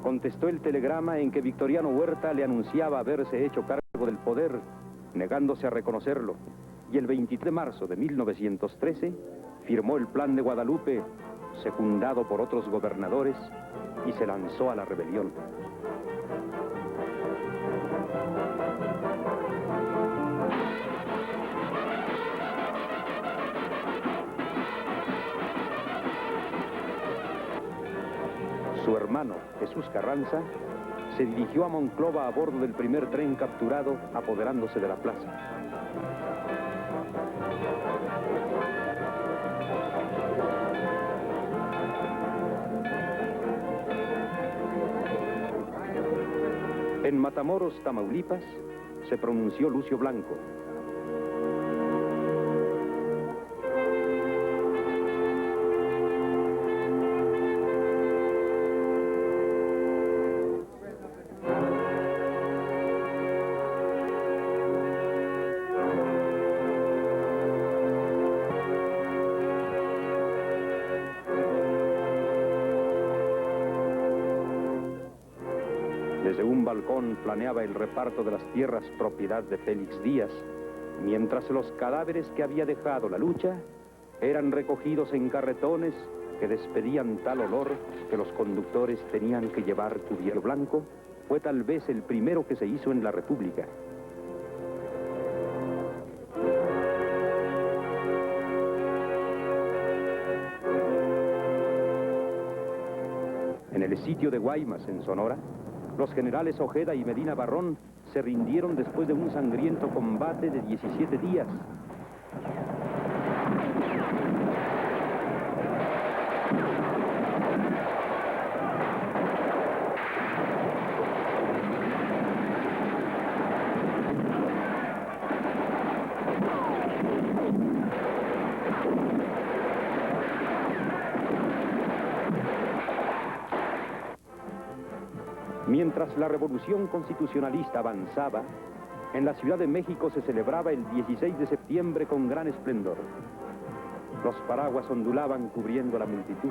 contestó el telegrama en que Victoriano Huerta le anunciaba haberse hecho cargo del poder, negándose a reconocerlo, y el 23 de marzo de 1913 firmó el Plan de Guadalupe, secundado por otros gobernadores, y se lanzó a la rebelión. Su hermano, Jesús Carranza, se dirigió a Monclova a bordo del primer tren capturado, apoderándose de la plaza. En Matamoros, Tamaulipas, se pronunció Lucio Blanco. Desde un balcón planeaba el reparto de las tierras propiedad de Félix Díaz, mientras los cadáveres que había dejado la lucha eran recogidos en carretones que despedían tal olor que los conductores tenían que llevar cubierto blanco. Fue tal vez el primero que se hizo en la República. En el sitio de Guaymas, en Sonora, los generales Ojeda y Medina Barrón se rindieron después de un sangriento combate de 17 días. Mientras la revolución constitucionalista avanzaba, en la Ciudad de México se celebraba el 16 de septiembre con gran esplendor. Los paraguas ondulaban cubriendo la multitud.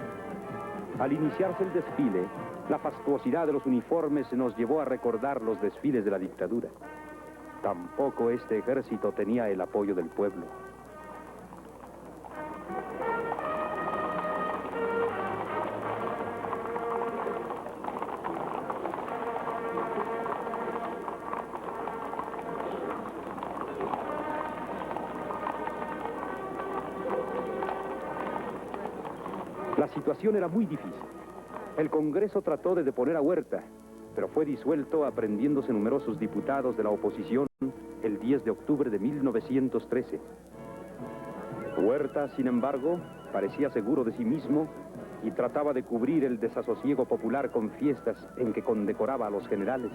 Al iniciarse el desfile, la fastuosidad de los uniformes nos llevó a recordar los desfiles de la dictadura. Tampoco este ejército tenía el apoyo del pueblo. La situación era muy difícil. El Congreso trató de deponer a Huerta, pero fue disuelto aprendiéndose numerosos diputados de la oposición el 10 de octubre de 1913. Huerta, sin embargo, parecía seguro de sí mismo y trataba de cubrir el desasosiego popular con fiestas en que condecoraba a los generales.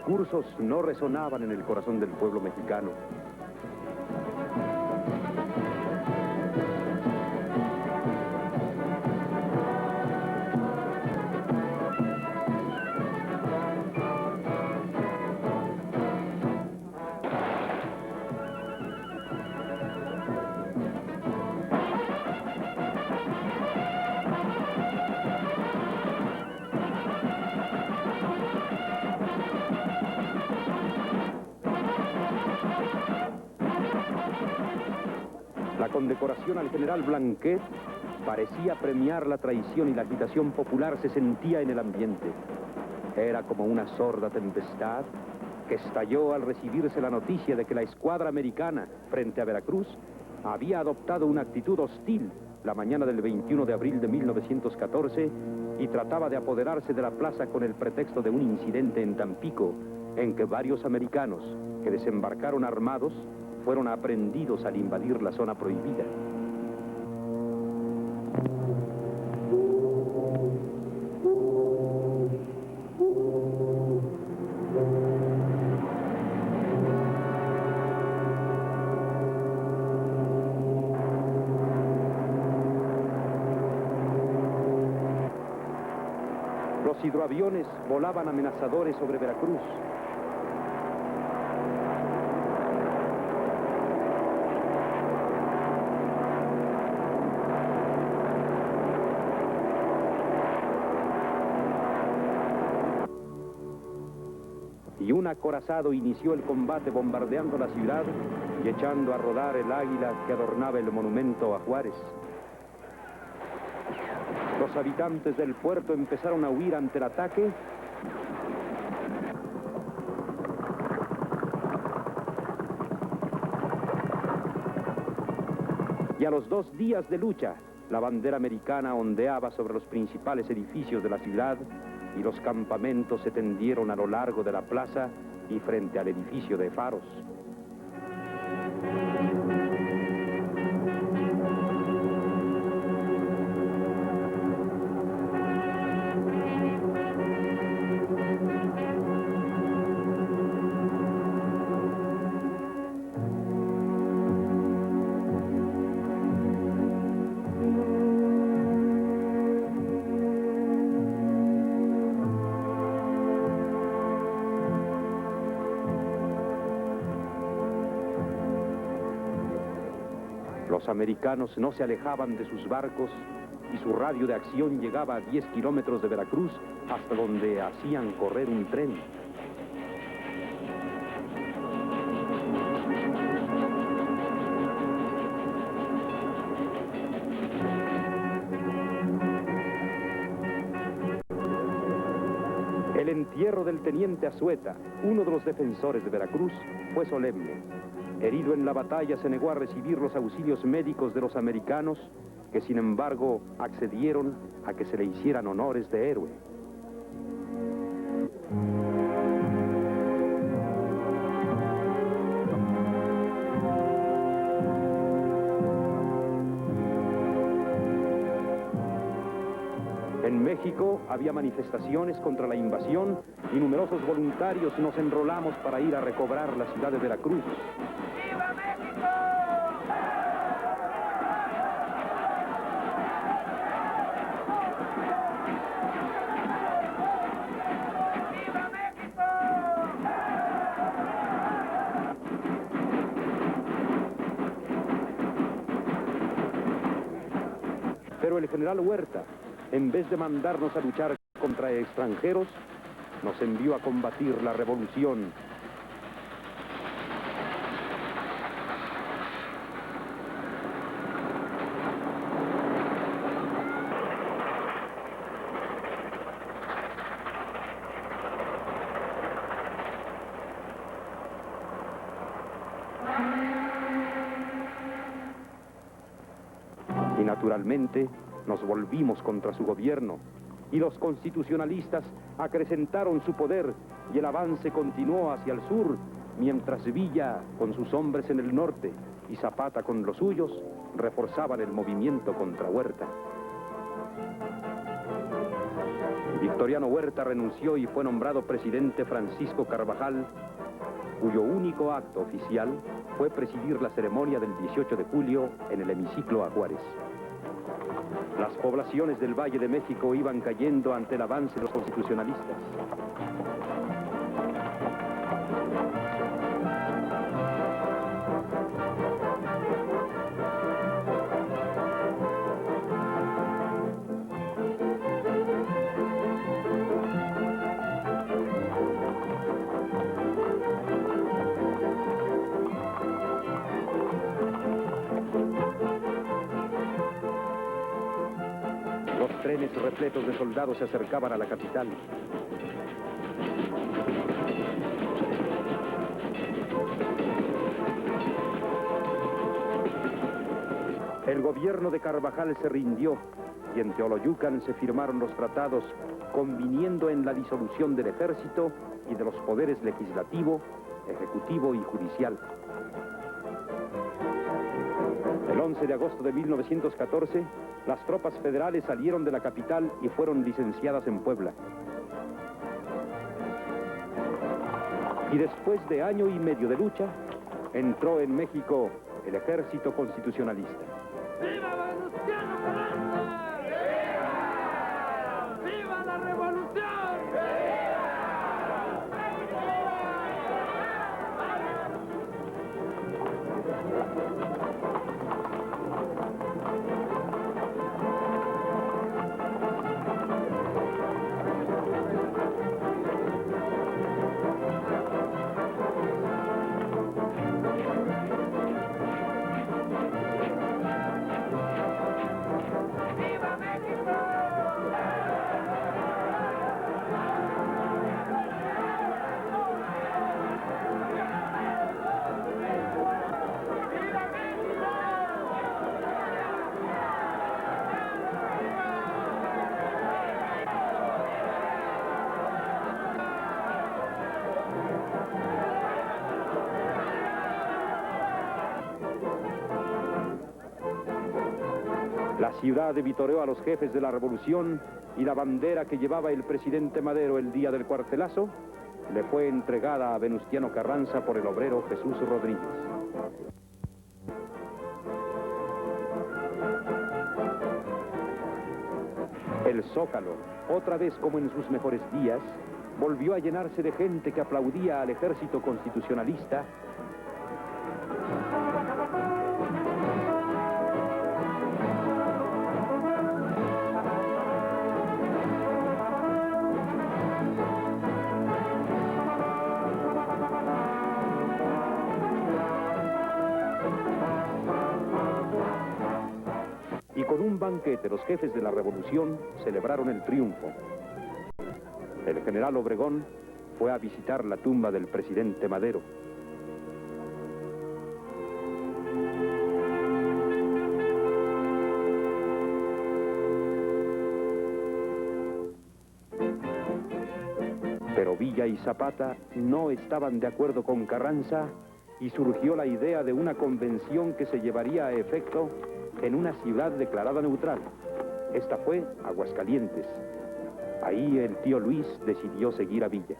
discursos no resonaban en el corazón del pueblo mexicano. La condecoración al general Blanquet parecía premiar la traición y la agitación popular se sentía en el ambiente. Era como una sorda tempestad que estalló al recibirse la noticia de que la escuadra americana frente a Veracruz había adoptado una actitud hostil la mañana del 21 de abril de 1914 y trataba de apoderarse de la plaza con el pretexto de un incidente en Tampico en que varios americanos que desembarcaron armados fueron aprehendidos al invadir la zona prohibida. Los hidroaviones volaban amenazadores sobre Veracruz. Y un acorazado inició el combate bombardeando la ciudad y echando a rodar el águila que adornaba el monumento a Juárez. Los habitantes del puerto empezaron a huir ante el ataque y a los 2 días de lucha, la bandera americana ondeaba sobre los principales edificios de la ciudad y los campamentos se tendieron a lo largo de la plaza y frente al edificio de Faros. Los americanos no se alejaban de sus barcos y su radio de acción llegaba a 10 kilómetros de Veracruz, hasta donde hacían correr un tren. El entierro del teniente Azueta, uno de los defensores de Veracruz, fue solemne. Herido en la batalla, se negó a recibir los auxilios médicos de los americanos, que sin embargo accedieron a que se le hicieran honores de héroe. En México había manifestaciones contra la invasión y numerosos voluntarios nos enrolamos para ir a recobrar la ciudad de Veracruz. ¡Viva México! ¡Viva México! Pero el general Huerta, en vez de mandarnos a luchar contra extranjeros, nos envió a combatir la revolución. Y naturalmente nos volvimos contra su gobierno, y los constitucionalistas acrecentaron su poder y el avance continuó hacia el sur, mientras Villa con sus hombres en el norte y Zapata con los suyos reforzaban el movimiento contra Huerta. Victoriano Huerta renunció y fue nombrado presidente Francisco Carvajal, cuyo único acto oficial fue presidir la ceremonia del 18 de julio en el hemiciclo a Juárez. Las poblaciones del Valle de México iban cayendo ante el avance de los constitucionalistas. Los trenes repletos de soldados se acercaban a la capital. El gobierno de Carvajal se rindió y en Teoloyucan se firmaron los tratados conviniendo en la disolución del ejército y de los poderes legislativo, ejecutivo y judicial. El 11 de agosto de 1914, las tropas federales salieron de la capital y fueron licenciadas en Puebla. Y después de año y medio de lucha, entró en México el ejército constitucionalista. ¡Viva Venustiano Carranza! ¡Viva! ¡Viva la revolución! ¡Viva México! La ciudad vitoreó a los jefes de la revolución y la bandera que llevaba el presidente Madero el día del cuartelazo le fue entregada a Venustiano Carranza por el obrero Jesús Rodríguez. El Zócalo, otra vez como en sus mejores días, volvió a llenarse de gente que aplaudía al ejército constitucionalista. Y con un banquete los jefes de la revolución celebraron el triunfo. El general Obregón fue a visitar la tumba del presidente Madero. Pero Villa y Zapata no estaban de acuerdo con Carranza y surgió la idea de una convención que se llevaría a efecto en una ciudad declarada neutral. Esta fue Aguascalientes. Ahí el tío Luis decidió seguir a Villa.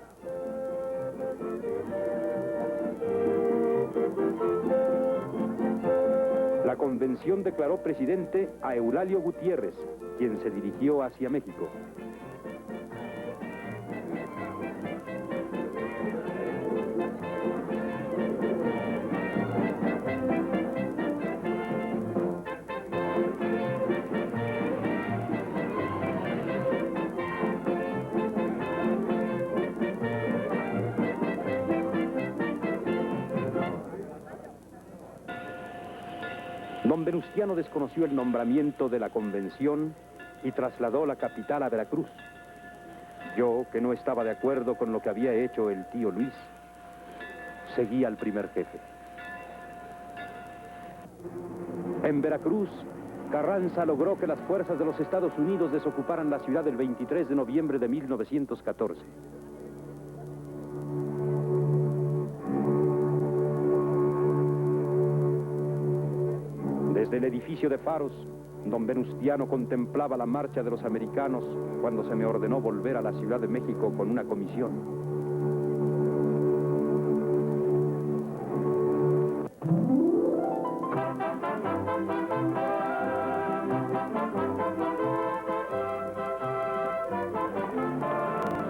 La convención declaró presidente a Eulalio Gutiérrez, quien se dirigió hacia México. Don Venustiano desconoció el nombramiento de la convención y trasladó la capital a Veracruz. Yo, que no estaba de acuerdo con lo que había hecho el tío Luis, seguí al primer jefe. En Veracruz, Carranza logró que las fuerzas de los Estados Unidos desocuparan la ciudad el 23 de noviembre de 1914. Desde el edificio de Faros, Don Venustiano contemplaba la marcha de los americanos cuando se me ordenó volver a la Ciudad de México con una comisión.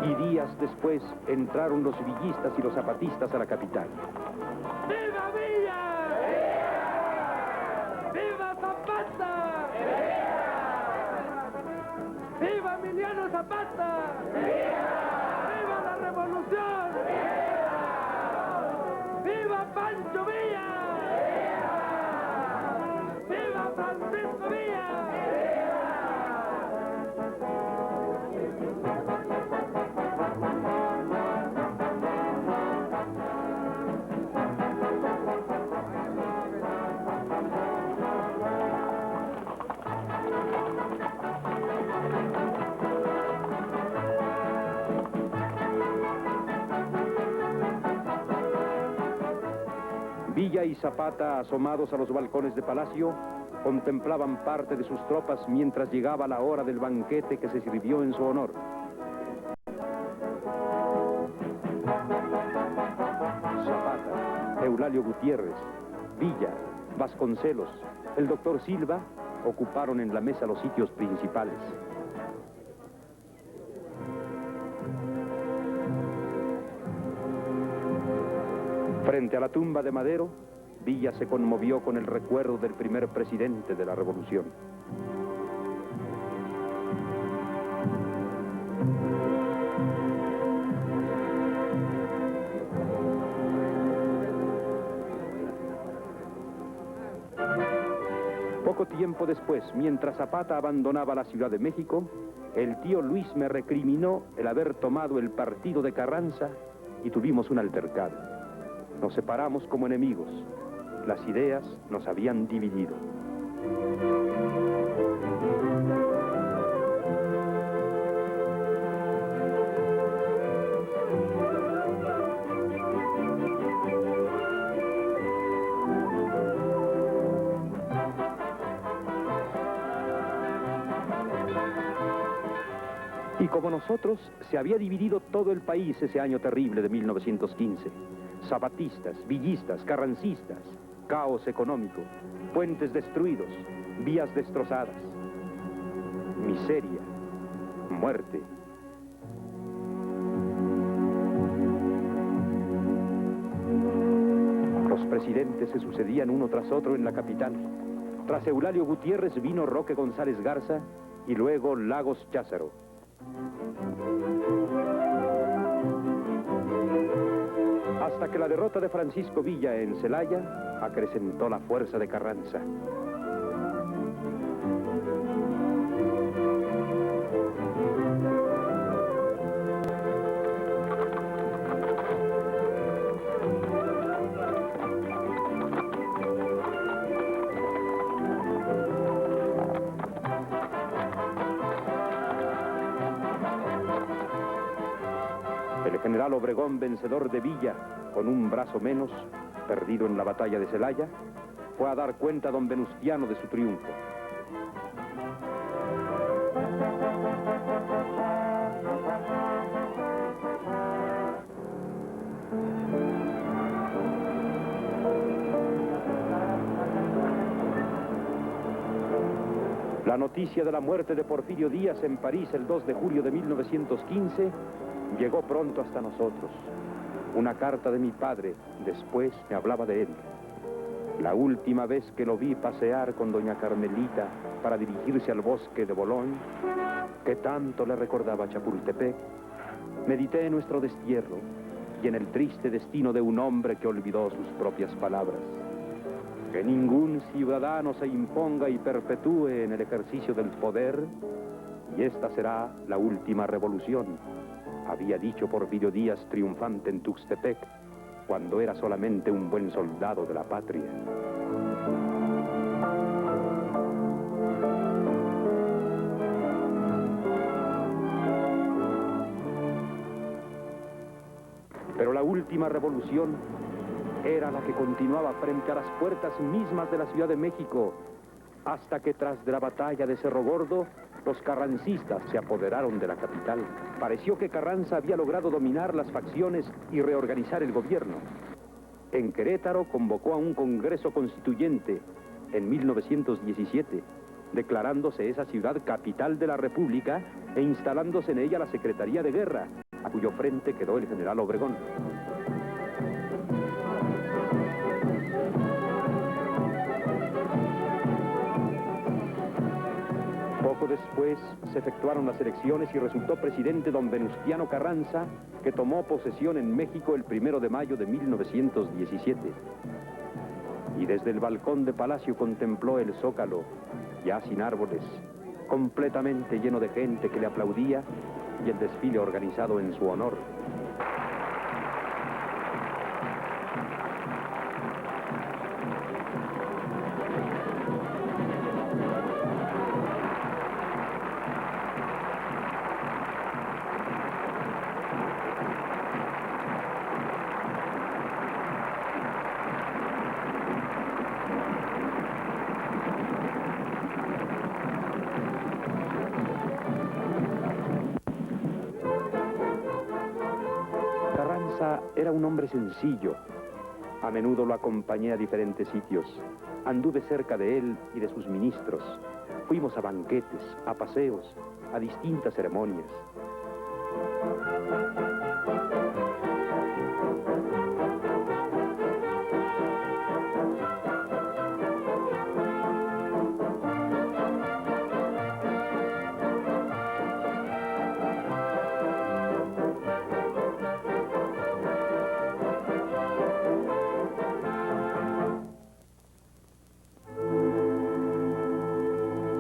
Y días después entraron los villistas y los zapatistas a la capital. ¡Viva Villa! ¡Viva Zapata! ¡Viva Emiliano Zapata! ¡Viva la revolución! ¡Viva Pancho Villa! ¡Viva Francisco Villa! Villa y Zapata, asomados a los balcones de palacio, contemplaban parte de sus tropas mientras llegaba la hora del banquete que se sirvió en su honor. Zapata, Eulalio Gutiérrez, Villa, Vasconcelos, el doctor Silva ocuparon en la mesa los sitios principales. Frente a la tumba de Madero, Villa se conmovió con el recuerdo del primer presidente de la revolución. Poco tiempo después, mientras Zapata abandonaba la Ciudad de México, el tío Luis me recriminó el haber tomado el partido de Carranza y tuvimos un altercado. Nos separamos como enemigos. Las ideas nos habían dividido. Y como nosotros, se había dividido todo el país ese año terrible de 1915. Zapatistas, villistas, carrancistas, caos económico, puentes destruidos, vías destrozadas, miseria, muerte. Los presidentes se sucedían uno tras otro en la capital. Tras Eulalio Gutiérrez vino Roque González Garza y luego Lagos Cházaro. Hasta que la derrota de Francisco Villa en Celaya acrecentó la fuerza de Carranza. El general Obregón, vencedor de Villa, con un brazo menos, perdido en la batalla de Celaya, fue a dar cuenta a don Venustiano de su triunfo. La noticia de la muerte de Porfirio Díaz en París el 2 de julio de 1915 llegó pronto hasta nosotros. Una carta de mi padre, después me hablaba de él. La última vez que lo vi pasear con doña Carmelita para dirigirse al bosque de Boulogne, que tanto le recordaba Chapultepec, medité en nuestro destierro y en el triste destino de un hombre que olvidó sus propias palabras. Que ningún ciudadano se imponga y perpetúe en el ejercicio del poder, y esta será la última revolución, había dicho Porfirio Díaz triunfante en Tuxtepec, cuando era solamente un buen soldado de la patria. Pero la última revolución era la que continuaba frente a las puertas mismas de la Ciudad de México, hasta que tras de la batalla de Cerro Gordo, los carrancistas se apoderaron de la capital. Pareció que Carranza había logrado dominar las facciones y reorganizar el gobierno. En Querétaro convocó a un Congreso Constituyente en 1917, declarándose esa ciudad capital de la República e instalándose en ella la Secretaría de Guerra, a cuyo frente quedó el general Obregón. Poco después se efectuaron las elecciones y resultó presidente don Venustiano Carranza, que tomó posesión en México el 1 de mayo de 1917. Y desde el balcón de Palacio contempló el Zócalo, ya sin árboles, completamente lleno de gente que le aplaudía, y el desfile organizado en su honor. Era un hombre sencillo. A menudo lo acompañé a diferentes sitios. Anduve cerca de él y de sus ministros. Fuimos a banquetes, a paseos, a distintas ceremonias.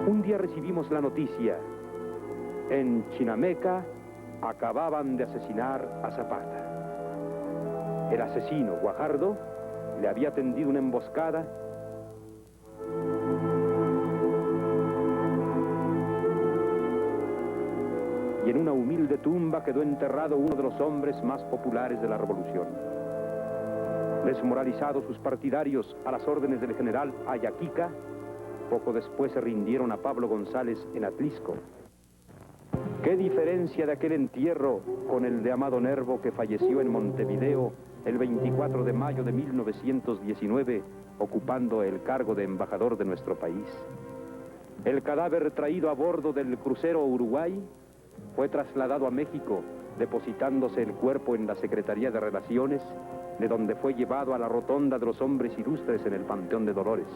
Un día recibimos la noticia: en Chinameca acababan de asesinar a Zapata. El asesino, Guajardo, le había tendido una emboscada y en una humilde tumba quedó enterrado uno de los hombres más populares de la revolución. Desmoralizados sus partidarios a las órdenes del general Ayaquica, poco después se rindieron a Pablo González en Atlisco. ¿Qué diferencia de aquel entierro con el de Amado Nervo, que falleció en Montevideo el 24 de mayo de 1919, ocupando el cargo de embajador de nuestro país? El cadáver traído a bordo del crucero Uruguay fue trasladado a México, depositándose el cuerpo en la Secretaría de Relaciones, de donde fue llevado a la rotonda de los hombres ilustres en el Panteón de Dolores.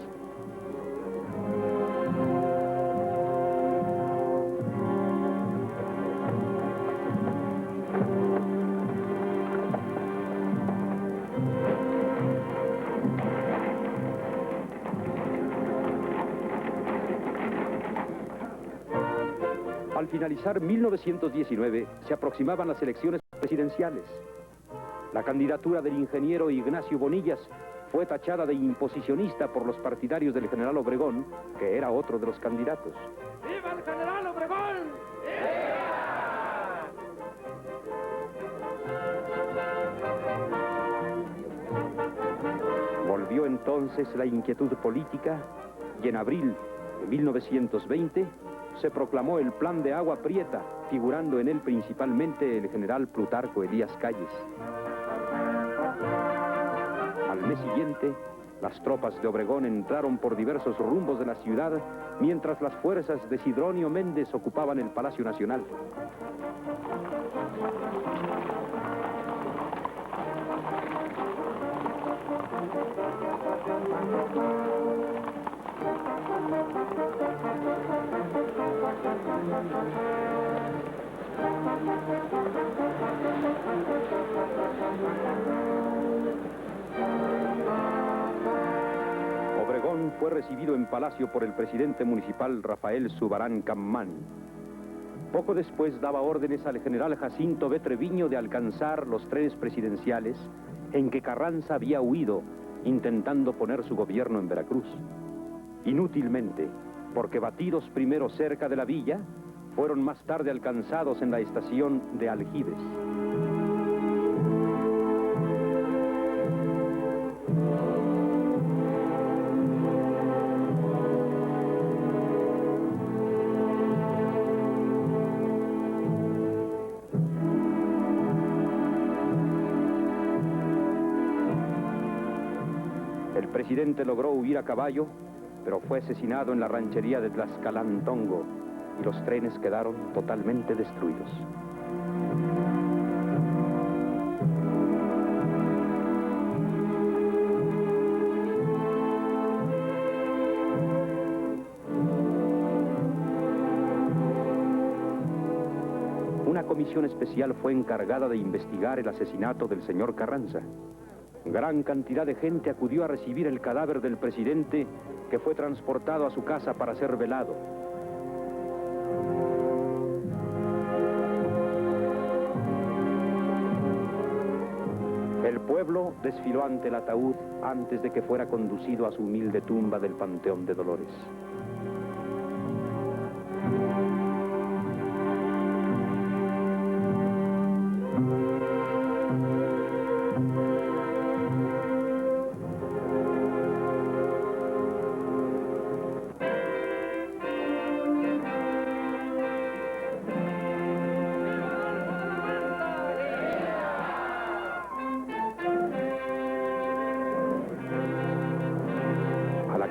Al finalizar 1919, se aproximaban las elecciones presidenciales. La candidatura del ingeniero Ignacio Bonillas fue tachada de imposicionista por los partidarios del general Obregón, que era otro de los candidatos. ¡Viva el general Obregón! Volvió entonces la inquietud política y en abril de 1920 se proclamó el Plan de Agua Prieta, figurando en él principalmente el general Plutarco Elías Calles. Al mes siguiente, las tropas de Obregón entraron por diversos rumbos de la ciudad, mientras las fuerzas de Sidronio Méndez ocupaban el Palacio Nacional. Obregón fue recibido en Palacio por el presidente municipal Rafael Zubarán Cammani. Poco después daba órdenes al general Jacinto B. Treviño de alcanzar los trenes presidenciales en que Carranza había huido, intentando poner su gobierno en Veracruz. Inútilmente, porque batidos primero cerca de la villa, fueron más tarde alcanzados en la estación de Aljibes. presidente logró huir a caballo, pero fue asesinado en la ranchería de Tlaxcalantongo y los trenes quedaron totalmente destruidos. Una comisión especial fue encargada de investigar el asesinato del señor Carranza. Gran cantidad de gente acudió a recibir el cadáver del presidente, que fue transportado a su casa para ser velado. El pueblo desfiló ante el ataúd antes de que fuera conducido a su humilde tumba del Panteón de Dolores.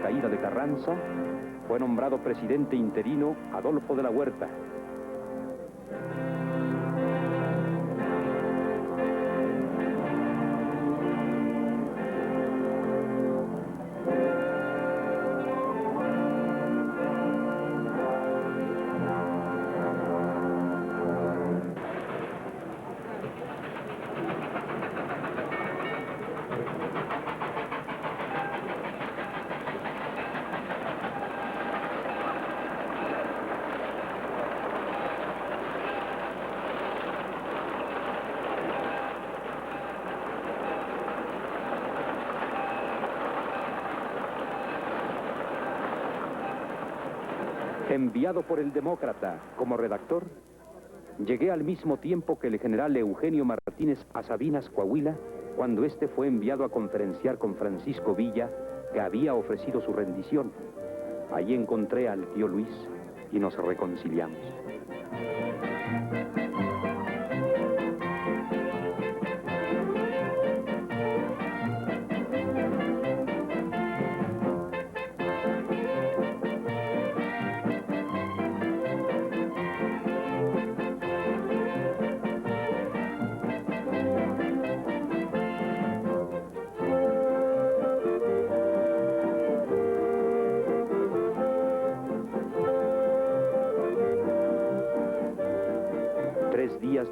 Caída de Carranza, fue nombrado presidente interino Adolfo de la Huerta. Enviado por el Demócrata como redactor, llegué al mismo tiempo que el general Eugenio Martínez a Sabinas, Coahuila, cuando este fue enviado a conferenciar con Francisco Villa, que había ofrecido su rendición. Allí encontré al tío Luis y nos reconciliamos.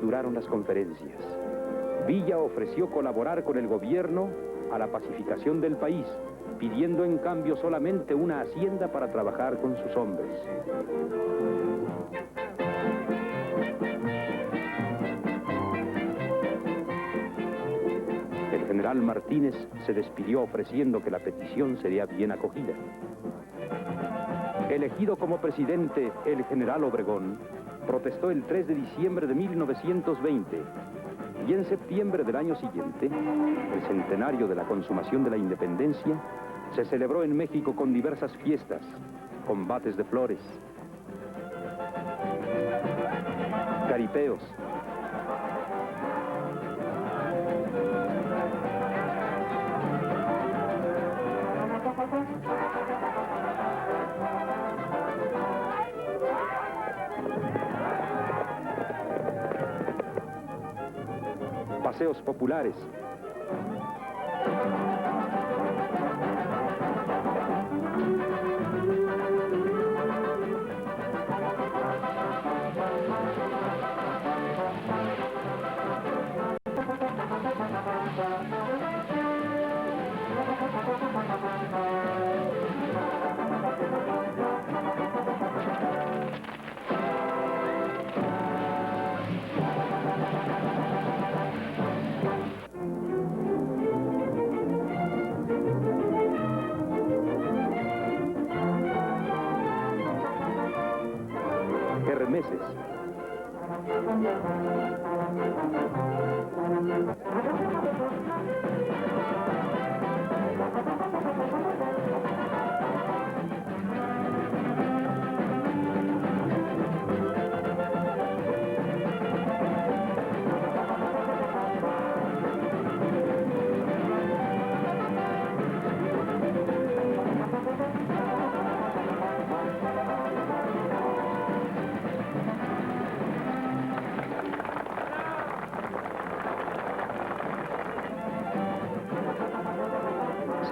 Duraron las conferencias. Villa ofreció colaborar con el gobierno a la pacificación del país, pidiendo en cambio solamente una hacienda para trabajar con sus hombres. El general Martínez se despidió ofreciendo que la petición sería bien acogida. Elegido como presidente el general Obregón, protestó el 3 de diciembre de 1920 y en septiembre del año siguiente, el centenario de la consumación de la independencia, se celebró en México con diversas fiestas, combates de flores, caripeos, paseos populares, kermeses.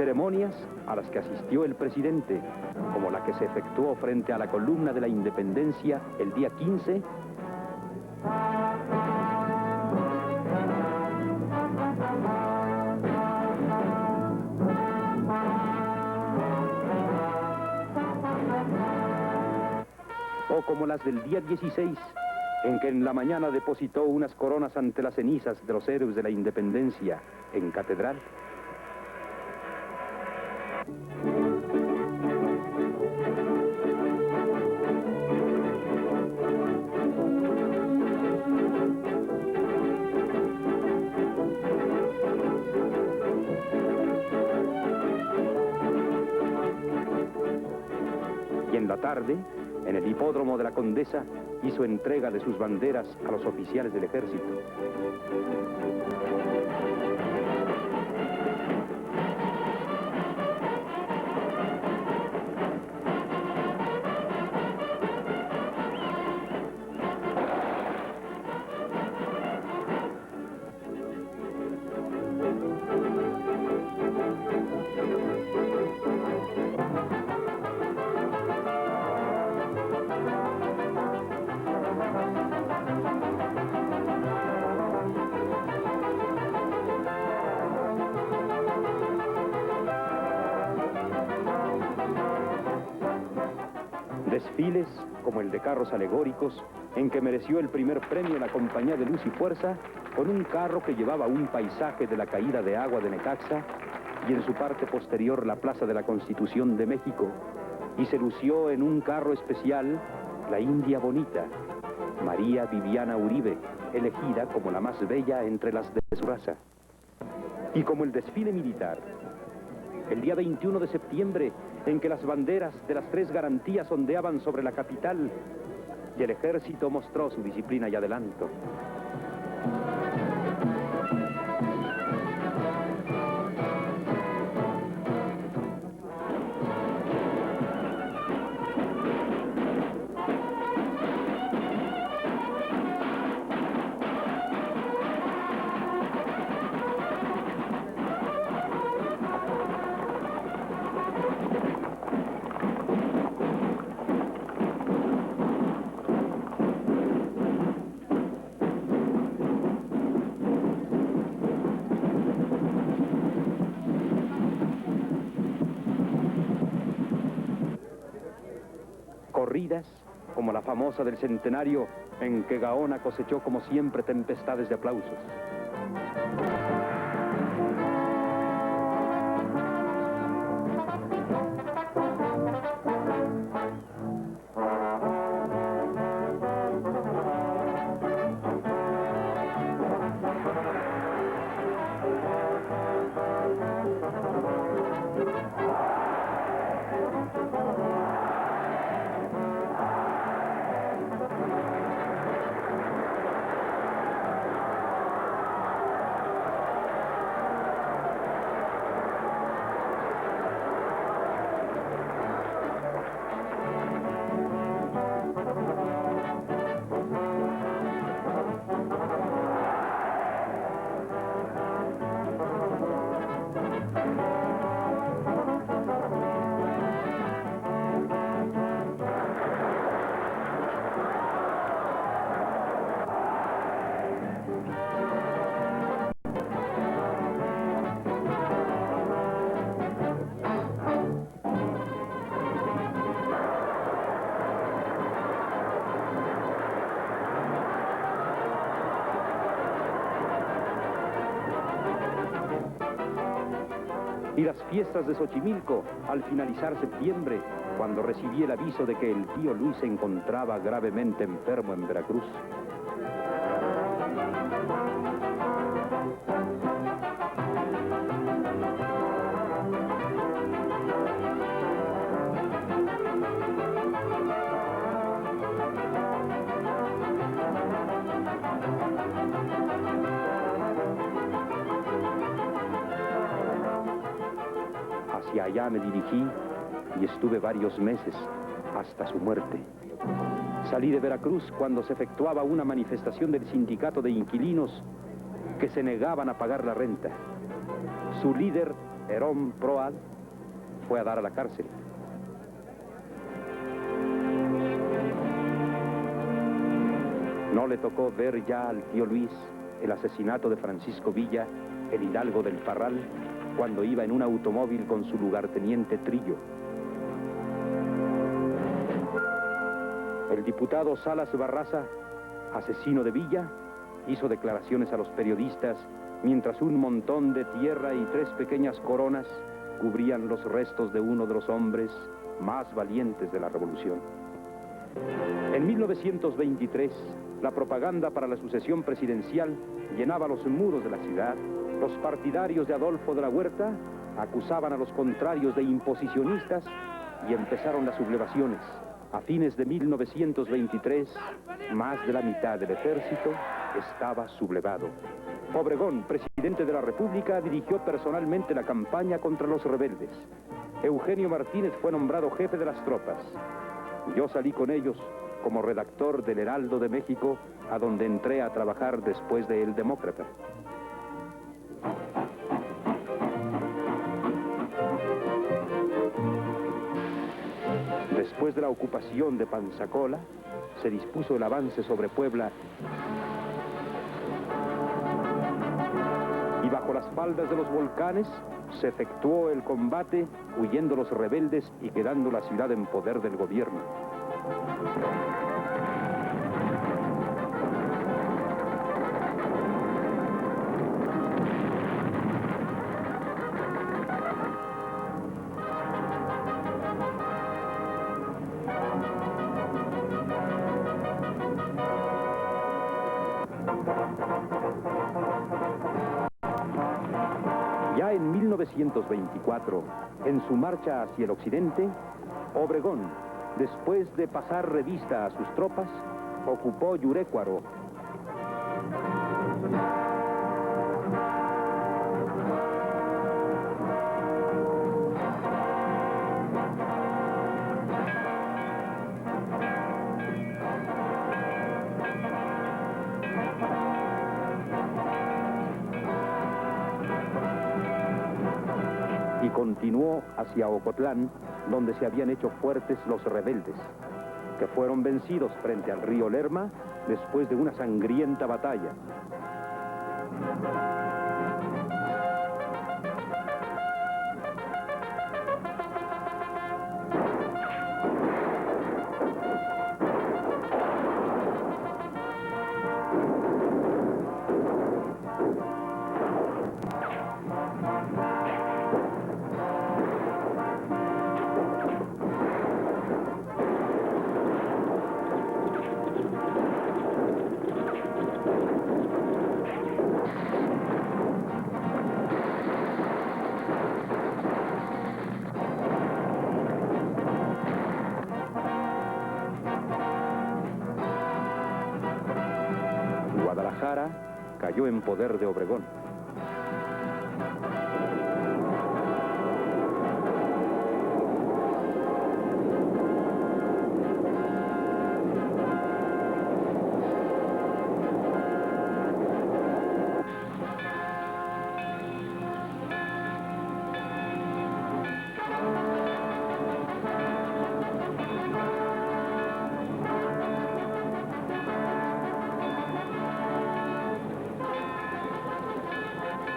Ceremonias a las que asistió el presidente, como la que se efectuó frente a la columna de la Independencia el día 15, o como las del día 16, en que en la mañana depositó unas coronas ante las cenizas de los héroes de la Independencia en Catedral. Y en la tarde, en el hipódromo de la Condesa, hizo entrega de sus banderas a los oficiales del ejército. Desfiles, como el de carros alegóricos, en que mereció el primer premio la Compañía de Luz y Fuerza, con un carro que llevaba un paisaje de la caída de agua de Necaxa, y en su parte posterior la Plaza de la Constitución de México, y se lució en un carro especial la India Bonita, María Viviana Uribe, elegida como la más bella entre las de su raza. Y como el desfile militar, el día 21 de septiembre, en que las banderas de las tres garantías ondeaban sobre la capital y el ejército mostró su disciplina y adelanto. Corridas, como la famosa del centenario, en que Gaona cosechó como siempre tempestades de aplausos. Y las fiestas de Xochimilco, al finalizar septiembre, cuando recibí el aviso de que el tío Luis se encontraba gravemente enfermo en Veracruz. Hacia allá me dirigí y estuve varios meses, hasta su muerte. Salí de Veracruz cuando se efectuaba una manifestación del sindicato de inquilinos que se negaban a pagar la renta. Su líder Herón Proal, fue a dar a la cárcel. No le tocó ver ya al tío Luis el asesinato de Francisco Villa, el hidalgo del Parral, cuando iba en un automóvil con su lugarteniente Trillo. El diputado Salas Barraza, asesino de Villa, hizo declaraciones a los periodistas mientras un montón de tierra y 3 pequeñas coronas cubrían los restos de uno de los hombres más valientes de la revolución. En 1923, la propaganda para la sucesión presidencial llenaba los muros de la ciudad. Los partidarios de Adolfo de la Huerta acusaban a los contrarios de imposicionistas y empezaron las sublevaciones. A fines de 1923, más de la mitad del ejército estaba sublevado. Obregón, presidente de la República, dirigió personalmente la campaña contra los rebeldes. Eugenio Martínez fue nombrado jefe de las tropas. Yo salí con ellos como redactor del Heraldo de México, a donde entré a trabajar después de El Demócrata. Después de la ocupación de Panzacola, se dispuso el avance sobre Puebla y bajo las faldas de los volcanes se efectuó el combate, huyendo los rebeldes y quedando la ciudad en poder del gobierno. Ya en 1924, en su marcha hacia el occidente, Obregón, después de pasar revista a sus tropas, ocupó Yurécuaro. Y continuó hacia Ocotlán, donde se habían hecho fuertes los rebeldes, que fueron vencidos frente al río Lerma después de una sangrienta batalla. Guadalajara cayó en poder de Obregón.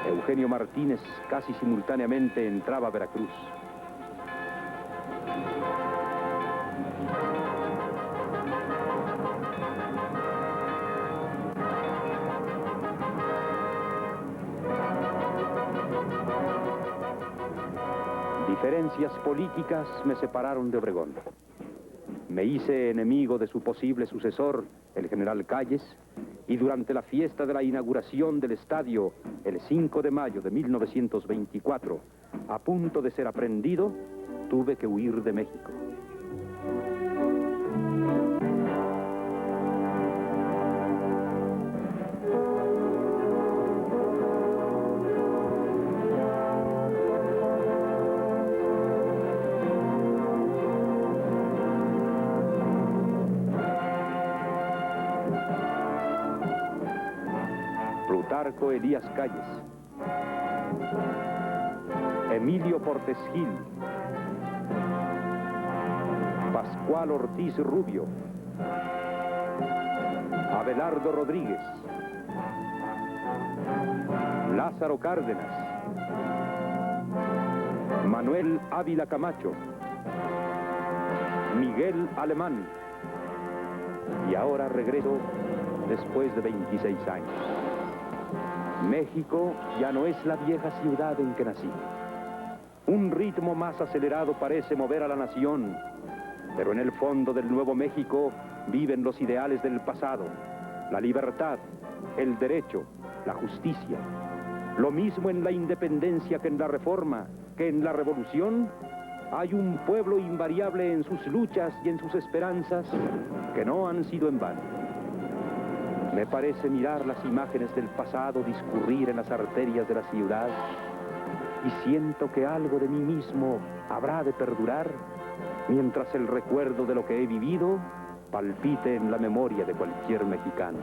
Eugenio Martínez casi simultáneamente entraba a Veracruz. Diferencias políticas me separaron de Obregón. Me hice enemigo de su posible sucesor, el general Calles, y durante la fiesta de la inauguración del estadio, el 5 de mayo de 1924, a punto de ser aprehendido, tuve que huir de México. Plutarco Elías Calles. Emilio Portes Gil, Pascual Ortiz Rubio, Abelardo Rodríguez, Lázaro Cárdenas, Manuel Ávila Camacho, Miguel Alemán, y ahora regreso después de 26 años. México ya no es la vieja ciudad en que nací. Un ritmo más acelerado parece mover a la nación, pero en el fondo del Nuevo México viven los ideales del pasado, la libertad, el derecho, la justicia. Lo mismo en la independencia que en la reforma, que en la revolución, hay un pueblo invariable en sus luchas y en sus esperanzas que no han sido en vano. Me parece mirar las imágenes del pasado discurrir en las arterias de la ciudad y siento que algo de mí mismo habrá de perdurar mientras el recuerdo de lo que he vivido palpite en la memoria de cualquier mexicano.